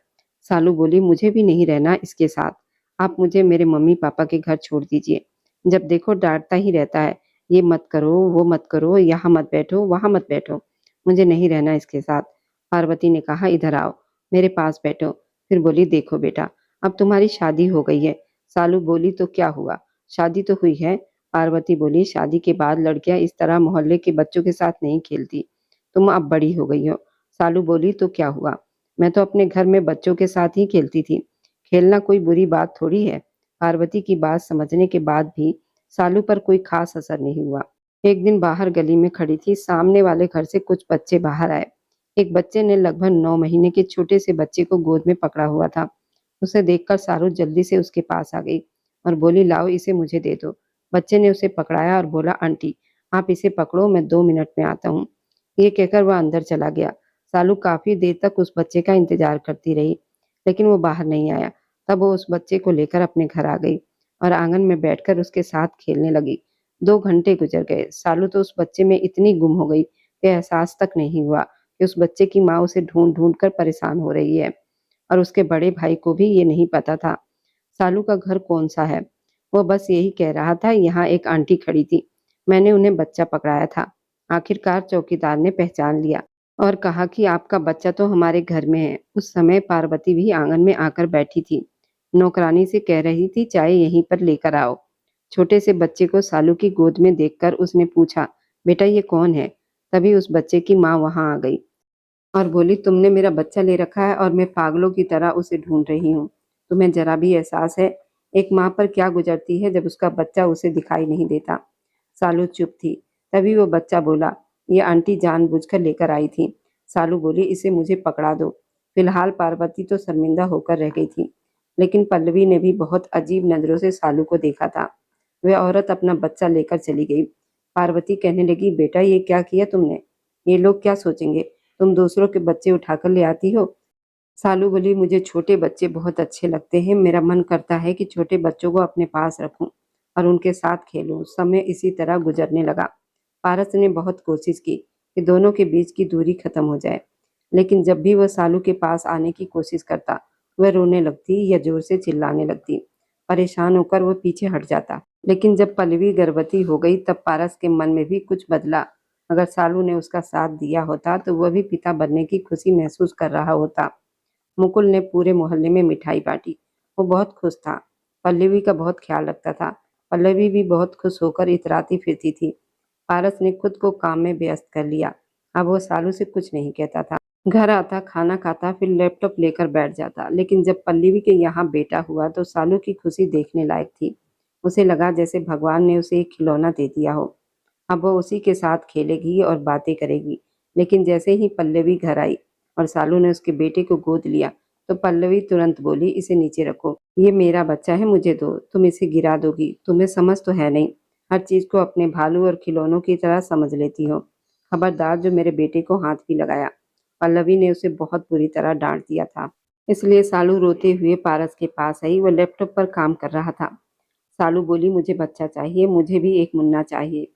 सालू बोली, मुझे भी नहीं रहना इसके साथ, आप मुझे मेरे मम्मी पापा के घर छोड़ दीजिए। जब देखो डांटता ही रहता है, ये मत करो, वो मत करो, यहाँ मत बैठो, वहां मत बैठो, मुझे नहीं रहना इसके साथ। पार्वती ने कहा, इधर आओ, मेरे पास बैठो। फिर बोली, देखो बेटा, अब तुम्हारी शादी हो गई है। सालू बोली, तो क्या हुआ, शादी तो हुई है। पार्वती बोली, शादी के बाद लड़कियां इस तरह मोहल्ले के बच्चों के साथ नहीं खेलती, तुम अब बड़ी हो गई हो। सालू बोली, तो क्या हुआ, मैं तो अपने घर में बच्चों के साथ ही खेलती थी। खेलना कोई बुरी बात थोड़ी है। पार्वती की बात समझने के बाद भी सालू पर कोई खास असर नहीं हुआ। एक दिन बाहर गली में खड़ी थी, सामने वाले घर से कुछ बच्चे बाहर आए। एक बच्चे ने लगभग 9 महीने के छोटे से बच्चे को गोद में पकड़ा हुआ था। उसे देखकर सारू जल्दी से उसके पास आ गई और बोली, लाओ इसे मुझे दे दो। बच्चे ने उसे पकड़ाया और बोला, आंटी आप इसे पकड़ो, मैं 2 मिनट में आता हूँ। ये कहकर वह अंदर चला गया। सालू काफी देर तक उस बच्चे का इंतजार करती रही, लेकिन वो बाहर नहीं आया। तब वो उस बच्चे को लेकर अपने घर आ गई और आंगन में बैठकर उसके साथ खेलने लगी। 2 घंटे गुजर गए। सालू तो उस बच्चे में इतनी गुम हो गई कि एहसास तक नहीं हुआ कि उस बच्चे की माँ उसे ढूंढ-ढूंढ कर परेशान हो रही है, और उसके बड़े भाई को भी ये नहीं पता था सालू का घर कौन-सा है। वो बस यही कह रहा था, यहाँ एक आंटी खड़ी थी। मैंने उन्हें बच्चा पकड़ाया था। आखिरकार चौकीदार ने पहचान लिया और कहा कि आपका बच्चा तो हमारे घर में है। उस समय पार्वती भी आंगन में आकर बैठी थी। नौकरानी से कह रही थी, चाय यहीं पर लेकर आओ। छोटे से बच्चे को सालू की गोद में देखकर उसने पूछा, बेटा ये कौन है? तभी उस बच्चे की माँ वहां आ गई और बोली, तुमने मेरा बच्चा ले रखा है और मैं पागलों की तरह उसे ढूंढ रही हूँ। तुम्हें जरा भी एहसास है एक माँ पर क्या गुजरती है जब उसका बच्चा उसे दिखाई नहीं देता? सालू चुप थी। तभी वो बच्चा बोला, ये आंटी जानबूझकर लेकर आई थी। सालू बोली, इसे मुझे पकड़ा दो। फिलहाल पार्वती तो शर्मिंदा होकर रह गई थी, लेकिन पल्लवी ने भी बहुत अजीब नजरों से सालू को देखा था। वह औरत अपना बच्चा लेकर चली गई। पार्वती कहने लगी, बेटा ये क्या किया तुमने? ये लोग क्या सोचेंगे? तुम दूसरों के बच्चे उठाकर ले आती हो। सालू बोली, मुझे छोटे बच्चे बहुत अच्छे लगते हैं। मेरा मन करता है कि छोटे बच्चों को अपने पास रखूं और उनके साथ खेलूं। समय इसी तरह गुजरने लगा। पारस ने बहुत कोशिश की कि दोनों के बीच की दूरी खत्म हो जाए, लेकिन जब भी वह सालू के पास आने की कोशिश करता, वह रोने लगती या जोर से चिल्लाने लगती। परेशान होकर वह पीछे हट जाता। लेकिन जब पल्लवी गर्भवती हो गई, तब पारस के मन में भी कुछ बदला। अगर सालू ने उसका साथ दिया होता तो वह भी पिता बनने की खुशी महसूस कर रहा होता। मुकुल ने पूरे मोहल्ले में मिठाई बांटी। वो बहुत खुश था। पल्लवी का बहुत ख्याल रखता था। पल्लवी भी बहुत खुश होकर इतराती फिरती थी। पारस ने खुद को काम में व्यस्त कर लिया। अब वो सालू से कुछ नहीं कहता था। घर आता, खाना खाता, फिर लैपटॉप लेकर बैठ जाता। लेकिन जब पल्लवी के यहाँ बेटा हुआ तो सालू की खुशी देखने लायक थी। उसे लगा जैसे भगवान ने उसे एक खिलौना दे दिया हो। अब वो उसी के साथ खेलेगी और बातें करेगी। लेकिन जैसे ही पल्लवी घर आई और सालू ने उसके बेटे को गोद लिया, तो पल्लवी तुरंत बोली, इसे नीचे रखो। ये मेरा बच्चा है, मुझे दो। तुम इसे गिरा दोगी। तुम्हें समझ तो है नहीं। हर चीज को अपने भालू और खिलौनों की तरह समझ लेती हो। खबरदार जो मेरे बेटे को हाथ भी लगाया। पल्लवी ने उसे बहुत बुरी तरह डांट दिया था। इसलिए सालू रोते हुए पारस के पास आई। वह लैपटॉप पर काम कर रहा था। सालू बोली, मुझे बच्चा चाहिए, मुझे भी एक मुन्ना चाहिए।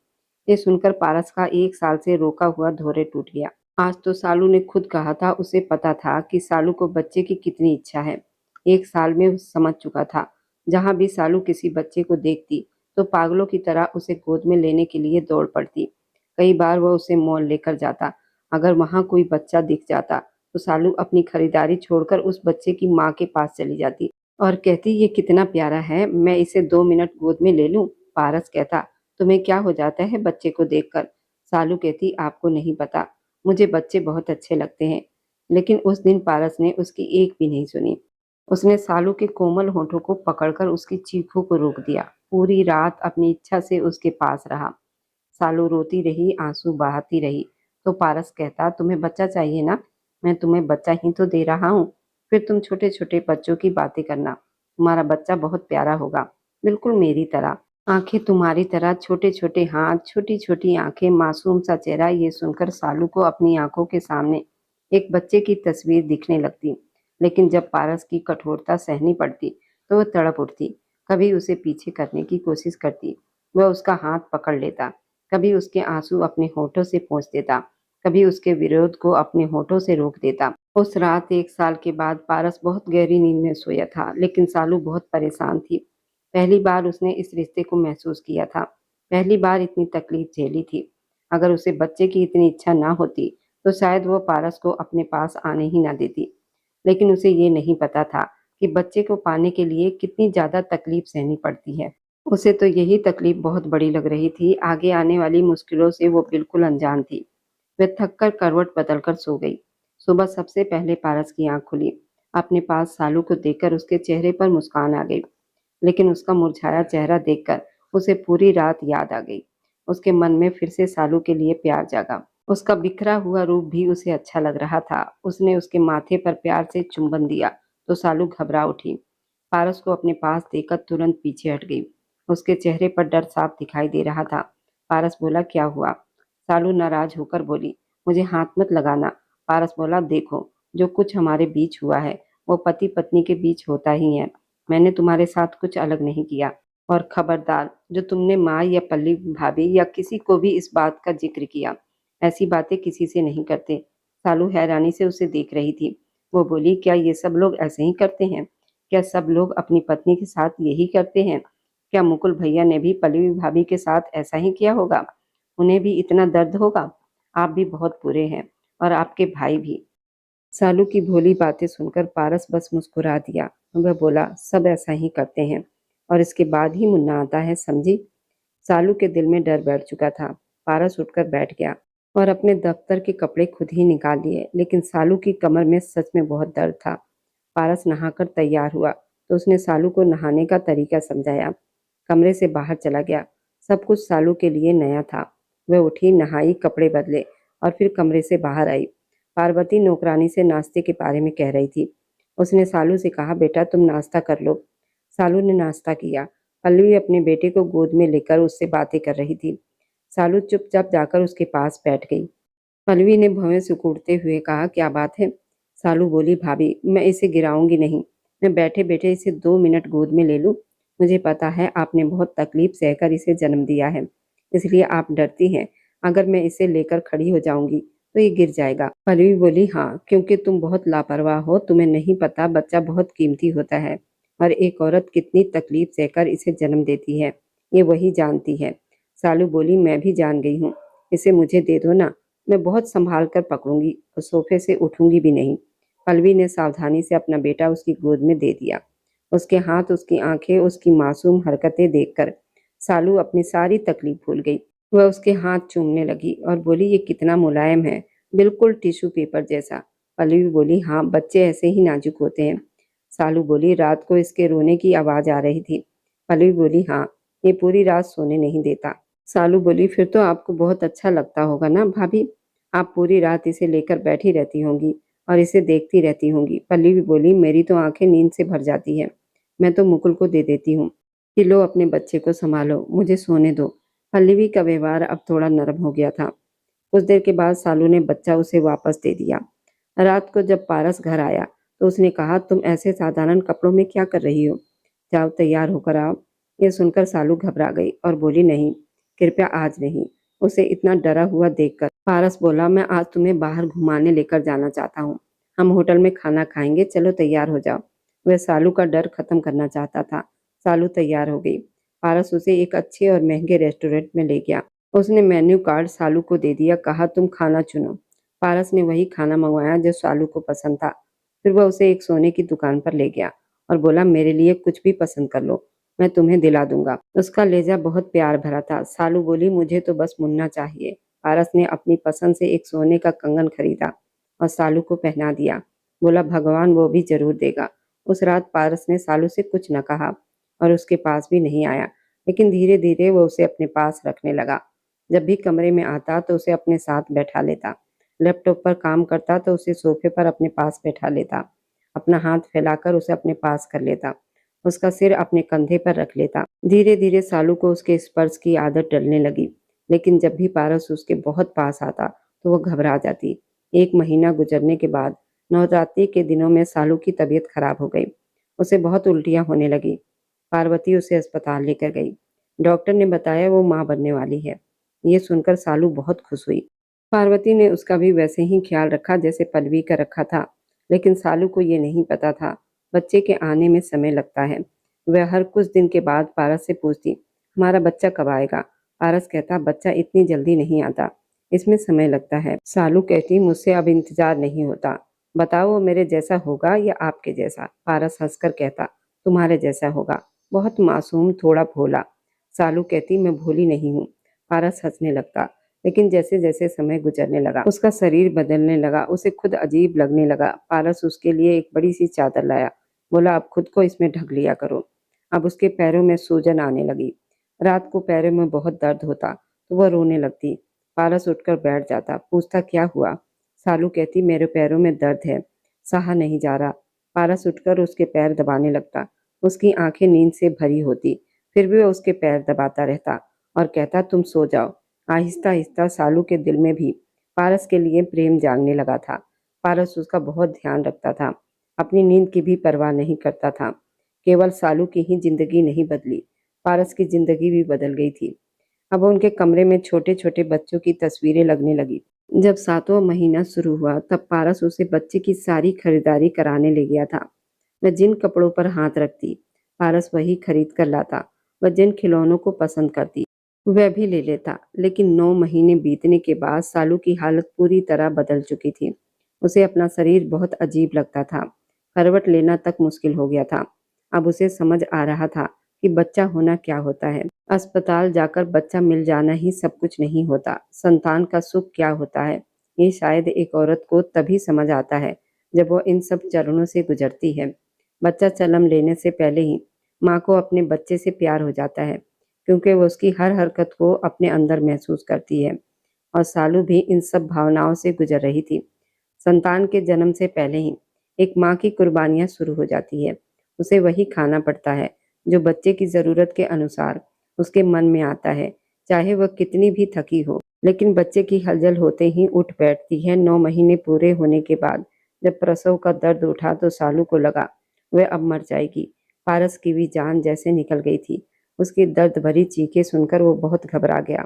ये सुनकर पारस का 1 साल से रोका हुआ धैर्य टूट गया। आज तो सालू ने खुद कहा था, उसे पता था कि सालू को बच्चे की कितनी इच्छा है। 1 साल में वो समझ चुका था। जहां भी सालू किसी बच्चे को देखती तो पागलों की तरह उसे गोद में लेने के लिए दौड़ पड़ती। कई बार वह उसे मॉल लेकर जाता। अगर वहां कोई बच्चा दिख जाता तो सालू अपनी खरीदारी छोड़कर उस बच्चे की माँ के पास चली जाती और कहती, ये कितना प्यारा है, मैं इसे 2 मिनट गोद में ले लूं। पारस कहता, तुम्हें क्या हो जाता है बच्चे को देखकर? सालू कहती, आपको नहीं पता, मुझे बच्चे बहुत अच्छे लगते हैं। लेकिन उस दिन पारस ने उसकी एक भी नहीं सुनी। उसने सालू के कोमल होठों को पकड़कर उसकी चीखों को रोक दिया। पूरी रात अपनी इच्छा से उसके पास रहा। सालू रोती रही, आंसू बहाती रही। तो पारस कहता, तुम्हें बच्चा चाहिए ना? मैं तुम्हें बच्चा ही तो दे रहा हूँ। फिर तुम छोटे छोटे बच्चों की बातें करना। तुम्हारा बच्चा बहुत प्यारा होगा, बिल्कुल मेरी तरह। आंखें तुम्हारी तरह, छोटे छोटे हाथ, छोटी छोटी आंखें, मासूम सा चेहरा। ये सुनकर सालू को अपनी आंखों के सामने एक बच्चे की तस्वीर दिखने लगती। लेकिन जब पारस की कठोरता सहनी पड़ती तो वह तड़प उठती। कभी उसे पीछे करने की कोशिश करती। वह उसका हाथ पकड़ लेता। कभी उसके आंसू अपने होठों से पोंछ देता। कभी उसके विरोध को अपने होठों से रोक देता। उस रात 1 साल के बाद पारस बहुत गहरी नींद में सोया था, लेकिन सालू बहुत परेशान थी। पहली बार उसने इस रिश्ते को महसूस किया था। पहली बार इतनी तकलीफ झेली थी। अगर उसे बच्चे की इतनी इच्छा ना होती तो शायद वो पारस को अपने पास आने ही ना देती। लेकिन उसे ये नहीं पता था कि बच्चे को पाने के लिए कितनी ज्यादा तकलीफ सहनी पड़ती है। उसे तो यही तकलीफ बहुत बड़ी लग रही थी। आगे आने वाली मुश्किलों से वो बिल्कुल अनजान थी। वह थक कर करवट बदलकर सो गई। सुबह सबसे पहले पारस की आंख खुली। अपने पास सालू को देखकर उसके चेहरे पर मुस्कान आ गई, लेकिन उसका मुरझाया चेहरा देखकर उसे पूरी रात याद आ गई। उसके मन में फिर से सालू के लिए प्यार जागा। उसका बिखरा हुआ रूप भी उसे अच्छा लग रहा था। उसने उसके माथे पर प्यार से चुंबन दिया तो सालू घबरा उठी। पारस को अपने पास देखकर तुरंत पीछे हट गई। उसके चेहरे पर डर साफ दिखाई दे रहा था। पारस बोला, क्या हुआ? सालू नाराज होकर बोली, मुझे हाथ मत लगाना। पारस बोला, देखो, जो कुछ हमारे बीच हुआ है वो पति पत्नी के बीच होता ही है। मैंने तुम्हारे साथ कुछ अलग नहीं किया। और खबरदार, जो तुमने माँ या पल्ली भाभी या किसी को भी इस बात का जिक्र किया, ऐसी बातें किसी से नहीं करते। सालू हैरानी से उसे देख रही थी। वो बोली, क्या ये सब लोग ऐसे ही करते हैं? क्या सब लोग अपनी पत्नी के साथ यही करते हैं? क्या मुकुल भैया ने भी पल्लवी भाभी के साथ ऐसा ही किया होगा? उन्हें भी इतना दर्द होगा? आप भी बहुत बुरे हैं, और आपके भाई भी। सालू की भोली बातें सुनकर पारस बस मुस्कुरा दिया। वह बोला, सब ऐसा ही करते हैं, और इसके बाद ही मुन्ना आता है, समझी? सालू के दिल में डर बैठ चुका था। पारस उठकर बैठ गया और अपने दफ्तर के कपड़े खुद ही निकाल लिए, लेकिन सालू की कमर में सच में बहुत दर्द था। पारस नहाकर तैयार हुआ तो उसने सालू को नहाने का तरीका समझाया। कमरे से बाहर चला गया। सब कुछ सालू के लिए नया था। वह उठी, नहाई, कपड़े बदले और फिर कमरे से बाहर आई। पार्वती नौकरानी से नाश्ते के बारे में कह रही थी। उसने सालू से कहा, बेटा तुम नाश्ता कर लो। सालू ने नाश्ता किया। पल्लवी अपने बेटे को गोद में लेकर उससे बातें कर रही थी। सालू चुपचाप जाकर उसके पास बैठ गई। पल्लवी ने भवें सिकुड़ते हुए कहा, क्या बात है? सालू बोली, भाभी, मैं इसे गिराऊंगी नहीं। मैं बैठे बैठे इसे 2 मिनट गोद में ले लूं। मुझे पता है आपने बहुत तकलीफ सहकर इसे जन्म दिया है, इसलिए आप डरती हैं अगर मैं इसे लेकर खड़ी हो जाऊंगी तो ये गिर जाएगा। पल्लवी बोली, हाँ, क्योंकि तुम बहुत लापरवाह हो। तुम्हें नहीं पता बच्चा बहुत कीमती होता है, और एक औरत कितनी तकलीफ सहकर इसे जन्म देती है, ये वही जानती है। सालू बोली, मैं भी जान गई हूँ। इसे मुझे दे दो ना, मैं बहुत संभाल कर पकड़ूंगी और सोफे से उठूंगी भी नहीं। पल्लवी ने सावधानी से अपना बेटा उसकी गोद में दे दिया। उसके हाथ, उसकी आंखें, उसकी मासूम हरकतें देखकर सालू अपनी सारी तकलीफ भूल गई। वह उसके हाथ चूमने लगी और बोली, ये कितना मुलायम है, बिल्कुल टिश्यू पेपर जैसा। पल्लवी बोली, हाँ, बच्चे ऐसे ही नाजुक होते हैं। सालू बोली, रात को इसके रोने की आवाज आ रही थी। पल्लवी बोली, हाँ, ये पूरी रात सोने नहीं देता। सालू बोली, फिर तो आपको बहुत अच्छा लगता होगा ना भाभी? आप पूरी रात इसे लेकर बैठी रहती होंगी और इसे देखती रहती होंगी। पल्लवी बोली, मेरी तो आंखें नींद से भर जाती है। मैं तो मुकुल को दे देती हूँ कि लो अपने बच्चे को संभालो, मुझे सोने दो। पल्लवी का व्यवहार अब थोड़ा नरम हो गया था। कुछ देर के बाद सालू ने बच्चा उसे वापस दे दिया। रात को जब पारस घर आया तो उसने कहा, तुम ऐसे साधारण कपड़ों में क्या कर रही हो? जाओ तैयार होकर आओ। ये सुनकर सालू घबरा गई और बोली, नहीं, कृपया आज नहीं। उसे इतना डरा हुआ देखकर पारस बोला, मैं आज तुम्हें बाहर घुमाने लेकर जाना चाहता हूँ। हम होटल में खाना खाएंगे, चलो तैयार हो जाओ। वह सालू का डर खत्म करना चाहता था। सालू तैयार हो गई। पारस उसे एक अच्छे और महंगे रेस्टोरेंट में ले गया। उसने मेन्यू कार्ड सालू को दे दिया, कहा, तुम खाना चुनो। पारस ने वही खाना मंगवाया जो सालू को पसंद था। फिर वह उसे एक सोने की दुकान पर ले गया और बोला, मेरे लिए कुछ भी पसंद कर लो, मैं तुम्हें दिला दूंगा। उसका लहजा बहुत प्यार भरा था। सालू बोली, मुझे तो बस मुन्ना चाहिए। पारस ने अपनी पसंद से एक सोने का कंगन खरीदा और सालू को पहना दिया। बोला, भगवान वो भी जरूर देगा। उस रात पारस ने सालू से कुछ न कहा और उसके पास भी नहीं आया, लेकिन धीरे धीरे वो उसे अपने पास रखने लगा। जब भी कमरे में आता तो उसे अपने साथ बैठा लेता। लैपटॉप पर काम करता तो उसे सोफे पर अपने पास बैठा लेता। अपना हाथ फैलाकर उसे अपने पास कर लेता। उसका सिर अपने कंधे पर रख लेता। धीरे धीरे सालू को उसके स्पर्श की आदत डलने लगी, लेकिन जब भी पारस उसके बहुत पास आता तो वो घबरा जाती। 1 महीना गुजरने के बाद नवरात्रि के दिनों में सालू की तबीयत खराब हो गई। उसे बहुत उल्टियां होने लगी। पार्वती उसे अस्पताल लेकर गई। डॉक्टर ने बताया वो मां बनने वाली है। ये सुनकर सालू बहुत खुश हुई। पार्वती ने उसका भी वैसे ही ख्याल रखा जैसे पल्लवी का रखा था, लेकिन सालू को ये नहीं पता था बच्चे के आने में समय लगता है। वह हर कुछ दिन के बाद पारस से पूछती, हमारा बच्चा कब आएगा? पारस कहता, बच्चा इतनी जल्दी नहीं आता, इसमें समय लगता है। सालू कहती, मुझसे अब इंतजार नहीं होता। बताओ वो मेरे जैसा होगा या आपके जैसा? पारस हंसकर कहता, तुम्हारे जैसा होगा, बहुत मासूम, थोड़ा भोला। सालू कहती, मैं भोली नहीं हूँ। पारस हंसने लगता, लेकिन जैसे-जैसे समय गुजरने लगा, उसका शरीर बदलने लगा, उसे खुद अजीब लगने लगा। पारस उसके लिए एक बड़ी-सी चादर लाया, बोला, "अब खुद को इसमें ढक लिया करो।" अब उसके पैरों में सूजन आने लगी। रात को पैरों में बहुत दर्द होता, तो वह रोने लगती। पारस उठकर बैठ जाता, पूछता, "क्या हुआ?" सालू कहती, "मेरे पैरों में दर्द है, सहा नहीं जा रहा।" पारस उठकर उसके पैर दबाने लगता। उसकी आंखें नींद से भरी होती, फिर भी वह उसके पैर दबाता रहता और कहता, "तुम सो जाओ।" आहिस्ता-आहिस्ता सालू के दिल में भी पारस के लिए प्रेम जागने लगा था। पारस उसका बहुत ध्यान रखता था, अपनी नींद की भी परवाह नहीं करता था। केवल सालू की ही जिंदगी नहीं बदली, पारस की जिंदगी भी बदल गई थी। अब उनके कमरे में छोटे-छोटे बच्चों की तस्वीरें लगने लगी। जब 7वां महीना शुरू हुआ, तब पारस उसे बच्चे की सारी खरीदारी कराने ले गया था। वह जिन कपड़ों पर हाथ रखती, पारस वही खरीद कर लाता। वह जिन खिलौनों को पसंद करती, वह भी ले लेता। लेकिन 9 महीने बीतने के बाद सालू की हालत पूरी तरह बदल चुकी थी। उसे अपना शरीर बहुत अजीब लगता था। करवट लेना तक मुश्किल हो गया था। अब उसे समझ आ रहा था कि बच्चा होना क्या होता है। अस्पताल जाकर बच्चा मिल जाना ही सब कुछ नहीं होता। संतान का सुख क्या होता है, ये शायद एक औरत को तभी समझ आता है जब वो इन सब चरणों से गुजरती है। बच्चा जन्म लेने से पहले ही माँ को अपने बच्चे से प्यार हो जाता है, क्योंकि वो उसकी हर हरकत को अपने अंदर महसूस करती है। और सालू भी इन सब भावनाओं से गुजर रही थी। संतान के जन्म से पहले ही एक माँ की कुर्बानियाँ शुरू हो जाती है। उसे वही खाना पड़ता है जो बच्चे की ज़रूरत के अनुसार उसके मन में आता है, चाहे वह कितनी भी थकी हो। लेकिन बच्चे की हलचल होते ही उठ बैठती है। 9 महीने पूरे होने के बाद जब प्रसव का दर्द उठा तो सालू को लगा वह अब मर जाएगी। पारस की भी जान जैसे निकल गई थी। उसकी दर्द भरी चीखें सुनकर वो बहुत घबरा गया।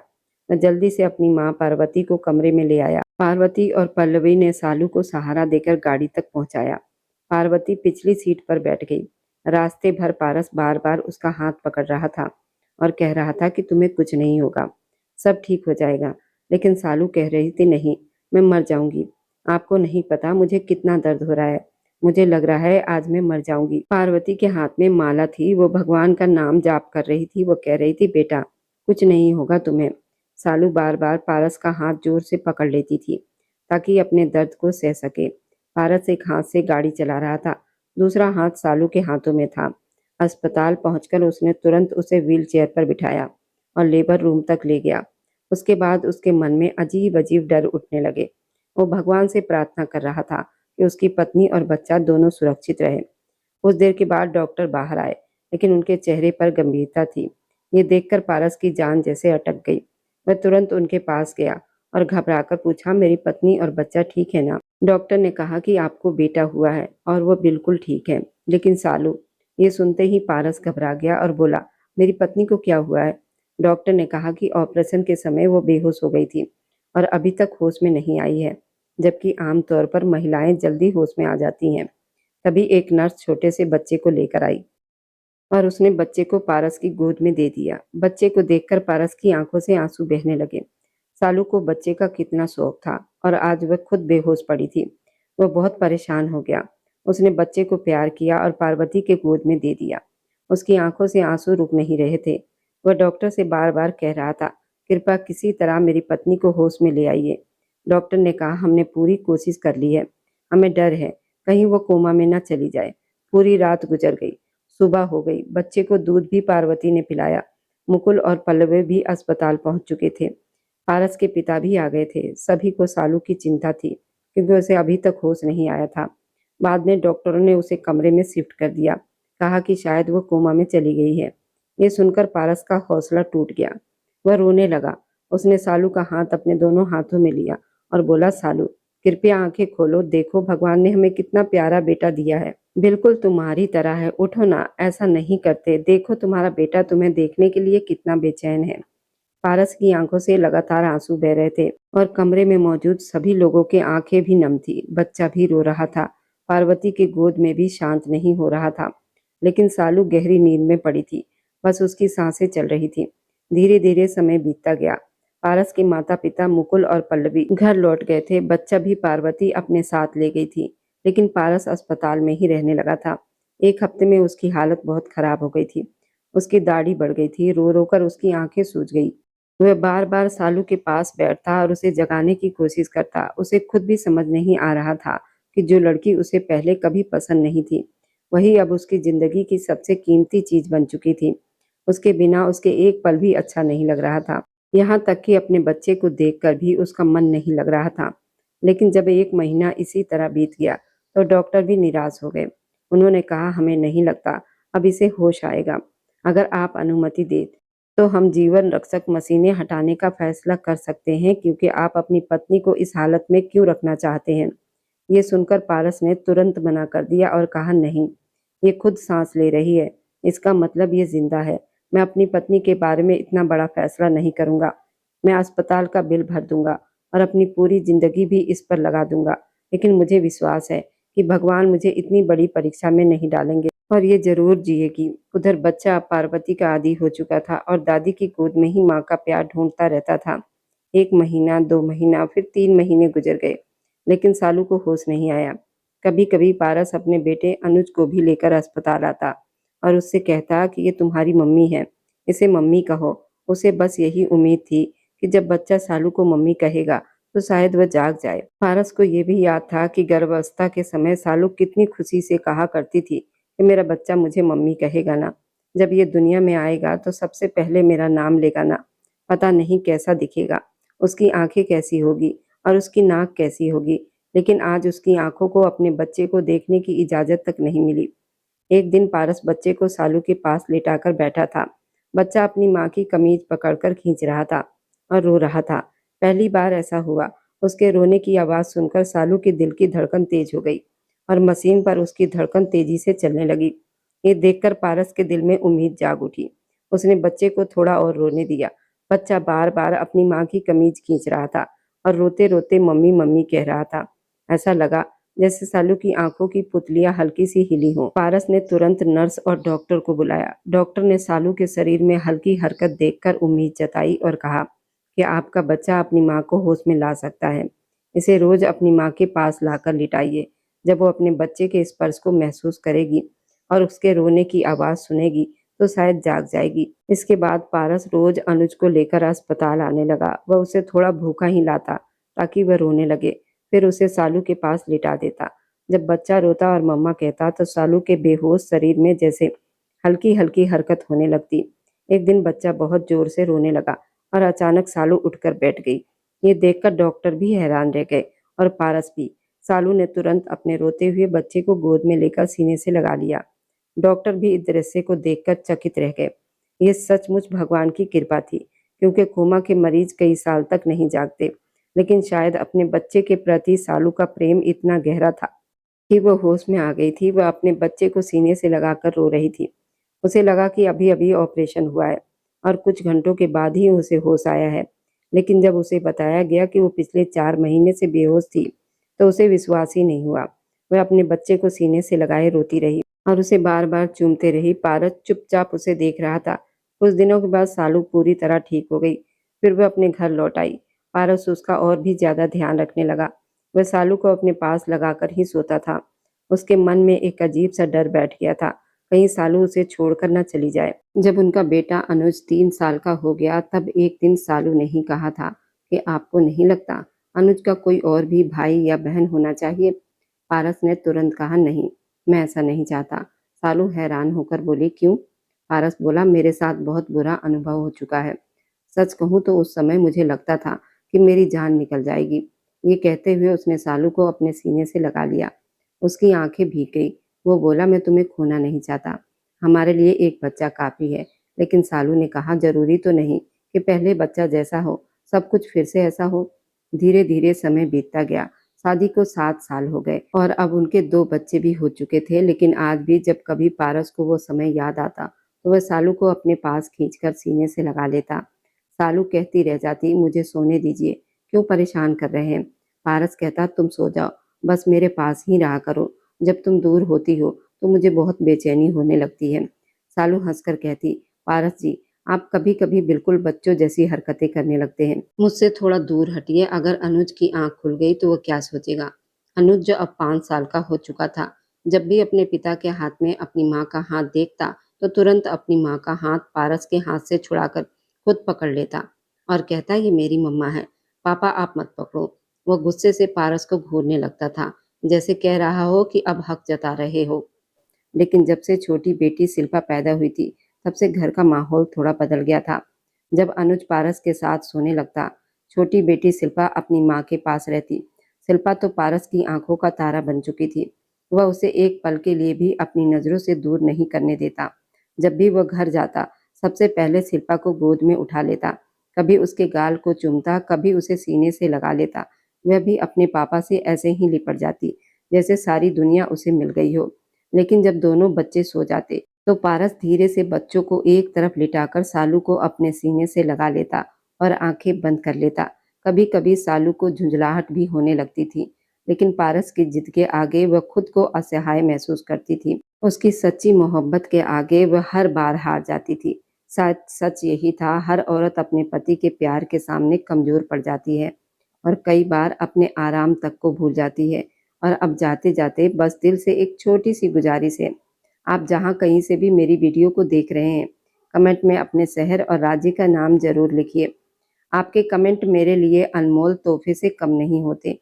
वह जल्दी से अपनी माँ पार्वती को कमरे में ले आया। पार्वती और पल्लवी ने सालू को सहारा देकर गाड़ी तक पहुंचाया। पार्वती पिछली सीट पर बैठ गई। रास्ते भर पारस बार-बार उसका हाथ पकड़ रहा था और कह रहा था कि तुम्हें कुछ नहीं होगा, सब ठीक हो जाएगा। लेकिन सालू कह रही थी, नहीं, मैं मर जाऊंगी। आपको नहीं पता मुझे कितना दर्द हो रहा है। मुझे लग रहा है आज मैं मर जाऊंगी। पार्वती के हाथ में माला थी, वो भगवान का नाम जाप कर रही थी। वो कह रही थी, बेटा कुछ नहीं होगा तुम्हें। सालू बार-बार पारस का हाथ जोर से पकड़ लेती थी ताकि अपने दर्द को सह सके। पारस एक हाथ से गाड़ी चला रहा था, दूसरा हाथ सालू के हाथों में था। अस्पताल पहुंचकर उसने तुरंत उसे व्हीलचेयर पर बिठाया और लेबर रूम तक ले गया। उसके बाद उसके मन में अजीब-अजीब डर उठने लगे। वो भगवान से प्रार्थना कर रहा था कि उसकी पत्नी और बच्चा दोनों सुरक्षित रहे। कुछ देर के बाद डॉक्टर बाहर आए, लेकिन उनके चेहरे पर गंभीरता थी। ये देखकर पारस की जान जैसे अटक गई। वह तुरंत उनके पास गया और घबराकर पूछा, मेरी पत्नी और बच्चा ठीक है ना? डॉक्टर ने कहा कि आपको बेटा हुआ है और वो बिल्कुल ठीक है। लेकिन सालू, ये सुनते ही पारस घबरा गया और बोला, मेरी पत्नी को क्या हुआ है? डॉक्टर ने कहा कि ऑपरेशन के समय वो बेहोश हो गई थी और अभी तक होश में नहीं आई है, जबकि आमतौर पर महिलाएं जल्दी होश में आ जाती हैं। तभी एक नर्स छोटे से बच्चे को लेकर आई और उसने बच्चे को पारस की गोद में दे दिया। बच्चे को देखकर पारस की आंखों से आंसू बहने लगे। सालू को बच्चे का कितना शौक था और आज वह खुद बेहोश पड़ी थी। वह बहुत परेशान हो गया। उसने बच्चे को प्यार किया और पार्वती के गोद में दे दिया। उसकी आंखों से आंसू रुक नहीं रहे थे। वह डॉक्टर से बार-बार कह रहा था, कृपया किसी तरह मेरी पत्नी को होश में ले आइए। डॉक्टर ने कहा, हमने पूरी कोशिश कर ली है। हमें डर है, कहीं वो कोमा में न चली जाए। पूरी रात गुजर गई। सुबह हो गई। बच्चे को दूध भी पार्वती ने पिलाया। मुकुल और पल्लवी भी अस्पताल पहुंच चुके थे। पारस के पिता भी आ गए थे। सभी को सालू की चिंता थी, क्योंकि उसे अभी तक होश नहीं आया था। बाद में डॉक्टरों ने उसे कमरे में शिफ्ट कर दिया। कहा कि शायद वो कोमा में चली गई है। ये सुनकर पारस का हौसला टूट गया। वह रोने लगा। उसने सालू का हाथ अपने दोनों हाथों में लिया और बोला, सालू, कृपया आंखें खोलो, देखो भगवान ने हमें कितना प्यारा बेटा दिया है। बिल्कुल तुम्हारी तरह है। उठो ना, ऐसा नहीं करते। देखो तुम्हारा बेटा तुम्हें देखने के लिए कितना बेचैन है। पारस की आंखों से लगातार आंसू बह रहे थे और कमरे में मौजूद सभी लोगों की आंखें भी नम थी। बच्चा भी रो रहा था। पार्वती की गोद में भी शांत नहीं हो रहा था। लेकिन सालू गहरी नींद में पड़ी थी। बस उसकी सांसें चल रही थी। धीरे धीरे समय बीतता गया। पारस के माता पिता मुकुल और पल्लवी घर लौट गए थे। बच्चा भी पार्वती अपने साथ ले गई थी। लेकिन पारस अस्पताल में ही रहने लगा था। 1 हफ्ते में उसकी हालत बहुत खराब हो गई थी। उसकी दाढ़ी बढ़ गई थी। रो रो कर उसकी आंखें सूज गई। वह बार-बार सालू के पास बैठता और उसे जगाने की कोशिश करता। उसे खुद भी समझ नहीं आ रहा था कि जो लड़की उसे पहले कभी पसंद नहीं थी, वही अब उसकी ज़िंदगी की सबसे कीमती चीज़ बन चुकी थी। उसके बिना उसके एक पल भी अच्छा नहीं लग रहा था। यहाँ तक कि अपने बच्चे को देखकर भी उसका मन नहीं लग रहा था। लेकिन जब 1 महीना इसी तरह बीत गया, तो डॉक्टर भी निराश हो गए। उन्होंने कहा, हमें नहीं लगता अब इसे होश आएगा। अगर आप अनुमति दें, तो हम जीवन रक्षक मशीनें हटाने का फैसला कर सकते हैं, क्योंकि आप अपनी पत्नी को इस हालत में क्यों रखना चाहते हैं? ये सुनकर पारस ने तुरंत मना कर दिया और कहा, नहीं, ये खुद सांस ले रही है, इसका मतलब ये जिंदा है। मैं अपनी पत्नी के बारे में इतना बड़ा फैसला नहीं करूंगा। मैं अस्पताल का बिल भर दूंगा और अपनी पूरी जिंदगी भी इस पर लगा दूंगा। लेकिन मुझे विश्वास है कि भगवान मुझे इतनी बड़ी परीक्षा में नहीं डालेंगे और ये जरूर जिएगी। उधर बच्चा अब पार्वती का आदी हो चुका था और दादी की गोद में ही माँ का प्यार ढूंढता रहता था। 1 महीना, 2 महीना, फिर 3 महीने गुजर गए, लेकिन सालू को होश नहीं आया। कभी-कभी पारस अपने बेटे अनुज को भी लेकर अस्पताल आता और उससे कहता कि ये तुम्हारी मम्मी है, इसे मम्मी कहो। उसे बस यही उम्मीद थी कि जब बच्चा सालू को मम्मी कहेगा, तो शायद वह जाग जाए। पारस को ये भी याद था कि गर्भावस्था के समय सालू कितनी खुशी से कहा करती थी कि मेरा बच्चा मुझे मम्मी कहेगा ना। जब ये दुनिया में आएगा तो सबसे पहले मेरा नाम लेगा ना। पता नहीं कैसा दिखेगा, उसकी आंखें कैसी होगी और उसकी नाक कैसी होगी। लेकिन आज उसकी आंखों को अपने बच्चे को देखने की इजाजत तक नहीं मिली। एक दिन पारस बच्चे को सालू के पास लेटाकर बैठा था। बच्चा अपनी माँ की कमीज पकड़कर खींच रहा था और रो रहा था। पहली बार ऐसा हुआ। उसके रोने की आवाज़ सुनकर सालू के दिल की धड़कन तेज हो गई और मशीन पर उसकी धड़कन तेजी से चलने लगी। ये देखकर पारस के दिल में उम्मीद जाग उठी। उसने बच्चे को थोड़ा और रोने दिया। बच्चा बार-बार अपनी माँ की कमीज खींच रहा था और रोते-रोते मम्मी मम्मी कह रहा था। ऐसा लगा जैसे सालू की आंखों की पुतलियां हल्की सी हिली हों। पारस ने तुरंत नर्स और डॉक्टर को बुलाया। डॉक्टर ने सालू के शरीर में हल्की हरकत देखकर उम्मीद जताई और कहा कि आपका बच्चा अपनी माँ को होश में ला सकता है। इसे रोज अपनी माँ के पास लाकर लिटाइए। जब वो अपने बच्चे के स्पर्श को महसूस करेगी और उसके रोने की आवाज़ सुनेगी, तो शायद जाग जाएगी। इसके बाद पारस रोज अनुज को लेकर अस्पताल आने लगा। वह उसे थोड़ा भूखा ही लाता ताकि वह रोने लगे। फिर उसे सालू के पास लिटा देता। जब बच्चा रोता और मम्मा कहता, तो सालू के बेहोश शरीर में जैसे हल्की-हल्की हरकत होने लगती। एक दिन बच्चा बहुत जोर से रोने लगा और अचानक सालू उठकर बैठ गई। ये देखकर डॉक्टर भी हैरान रह गए और पारस भी। सालू ने तुरंत अपने रोते हुए बच्चे को गोद में लेकर सीने से लगा लिया। डॉक्टर भी इस दृश्य को देखकर चकित रह गए। ये सचमुच भगवान की कृपा थी, क्योंकि कोमा के मरीज कई साल तक नहीं जागते। लेकिन शायद अपने बच्चे के प्रति सालू का प्रेम इतना गहरा था कि वो होश में आ गई थी। वह अपने बच्चे को सीने से लगाकर रो रही थी। उसे लगा कि अभी-अभी ऑपरेशन हुआ है और कुछ घंटों के बाद ही उसे होश आया है। लेकिन जब उसे बताया गया कि वो पिछले 4 महीने से बेहोश थी, तो उसे विश्वास ही नहीं हुआ। वह अपने बच्चे को सीने से लगाए रोती रही और उसे बार-बार चूमते रही। पारस चुपचाप उसे देख रहा था। कुछ दिनों के बाद सालू पूरी तरह ठीक हो गई। फिर वह अपने घर लौट आई। पारस उसका और भी ज़्यादा ध्यान रखने लगा। वह सालू को अपने पास लगाकर ही सोता था। उसके मन में एक अजीब-सा डर बैठ गया था, कहीं सालू उसे छोड़कर न चली जाए। जब उनका बेटा अनुज 3 साल का हो गया, तब एक दिन सालू ने ही कहा था कि आपको नहीं लगता अनुज का कोई और भी भाई या बहन होना चाहिए? पारस ने तुरंत कहा, नहीं, मैं ऐसा नहीं चाहता। सालू हैरान होकर बोली, क्यों? पारस बोला, मेरे साथ बहुत बुरा अनुभव हो चुका है। सच कहूँ तो उस समय मुझे लगता था कि मेरी जान निकल जाएगी। ये कहते हुए उसने सालू को अपने सीने से लगा लिया। उसकी आंखें भीग गई। वो बोला, मैं तुम्हें खोना नहीं चाहता। हमारे लिए एक बच्चा काफ़ी है। लेकिन सालू ने कहा, ज़रूरी तो नहीं कि पहले बच्चा जैसा हो, सब कुछ फिर से ऐसा हो। धीरे-धीरे समय बीतता गया। शादी को 7 साल हो गए और अब उनके 2 बच्चे भी हो चुके थे। लेकिन आज भी जब कभी पारस को वो समय याद आता, तो वह सालू को अपने पास खींचकर सीने से लगा लेता। सालू कहती रह जाती, मुझे सोने दीजिए, क्यों परेशान कर रहे हैं? पारस कहता, तुम सो जाओ, बस मेरे पास ही रहा करो। जब तुम दूर होती हो तो मुझे बहुत बेचैनी होने लगती है। सालू हंसकर कहती, पारस जी, आप कभी-कभी बिल्कुल बच्चों जैसी हरकतें करने लगते हैं। मुझसे थोड़ा दूर हटिए। अगर अनुज की आंख खुल गई तो वो क्या सोचेगा? अनुज जो अब 5 साल का हो चुका था, जब भी अपने पिता के हाथ में अपनी माँ का हाथ देखता, तो तुरंत अपनी माँ का हाथ पारस के हाथ से छुड़ाकर खुद पकड़ लेता। और कहता ये मेरी मम्मा है, पापा आप मत पकड़ो। वो गुस्से से पारस को घूरने लगता था, जैसे कह रहा हो कि अब हक जता रहे हो। लेकिन जब से छोटी बेटी शिल्पा पैदा हुई थी, तब से घर का माहौल थोड़ा बदल गया था। जब अनुज पारस के साथ सोने लगता, छोटी बेटी शिल्पा अपनी माँ के पास रहती। शिल्पा तो पारस की आंखों का तारा बन चुकी थी। वह उसे एक पल के लिए भी अपनी नजरों से दूर नहीं करने देता। जब भी वह घर जाता, सबसे पहले शिल्पा को गोद में उठा लेता। कभी उसके गाल को चूमता, कभी उसे सीने से लगा लेता। वह भी अपने पापा से ऐसे ही लिपट जाती, जैसे सारी दुनिया उसे मिल गई हो। लेकिन जब दोनों बच्चे सो जाते, तो पारस धीरे से बच्चों को एक तरफ लिटाकर सालू को अपने सीने से लगा लेता और आंखें बंद कर लेता। कभी कभी सालू को झुंझलाहट भी होने लगती थी, लेकिन पारस की जिद के आगे वह खुद को असहाय महसूस करती थी। उसकी सच्ची मोहब्बत के आगे वह हर बार हार जाती थी। शायद सच यही था, हर औरत अपने पति के प्यार के सामने कमजोर पड़ जाती है और कई बार अपने आराम तक को भूल जाती है। और अब जाते जाते बस दिल से एक छोटी सी गुजारिश है, आप जहाँ कहीं से भी मेरी वीडियो को देख रहे हैं, कमेंट में अपने शहर और राज्य का नाम जरूर लिखिए। आपके कमेंट मेरे लिए अनमोल तोहफे से कम नहीं होते।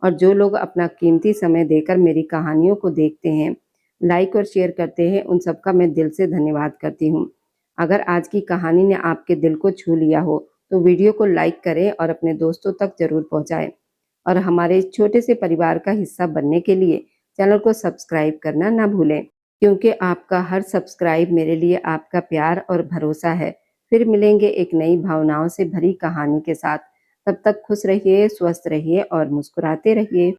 और जो लोग अपना कीमती समय देकर मेरी कहानियों को देखते हैं, लाइक और शेयर करते हैं, उन सबका मैं दिल से धन्यवाद करती हूँ। अगर आज की कहानी ने आपके दिल को छू लिया हो, तो वीडियो को लाइक करें और अपने दोस्तों तक जरूर पहुँचाएं। और हमारे इस छोटे से परिवार का हिस्सा बनने के लिए चैनल को सब्सक्राइब करना ना भूलें, क्योंकि आपका हर सब्सक्राइब मेरे लिए आपका प्यार और भरोसा है। फिर मिलेंगे एक नई भावनाओं से भरी कहानी के साथ। तब तक खुश रहिए, स्वस्थ रहिए और मुस्कुराते रहिए।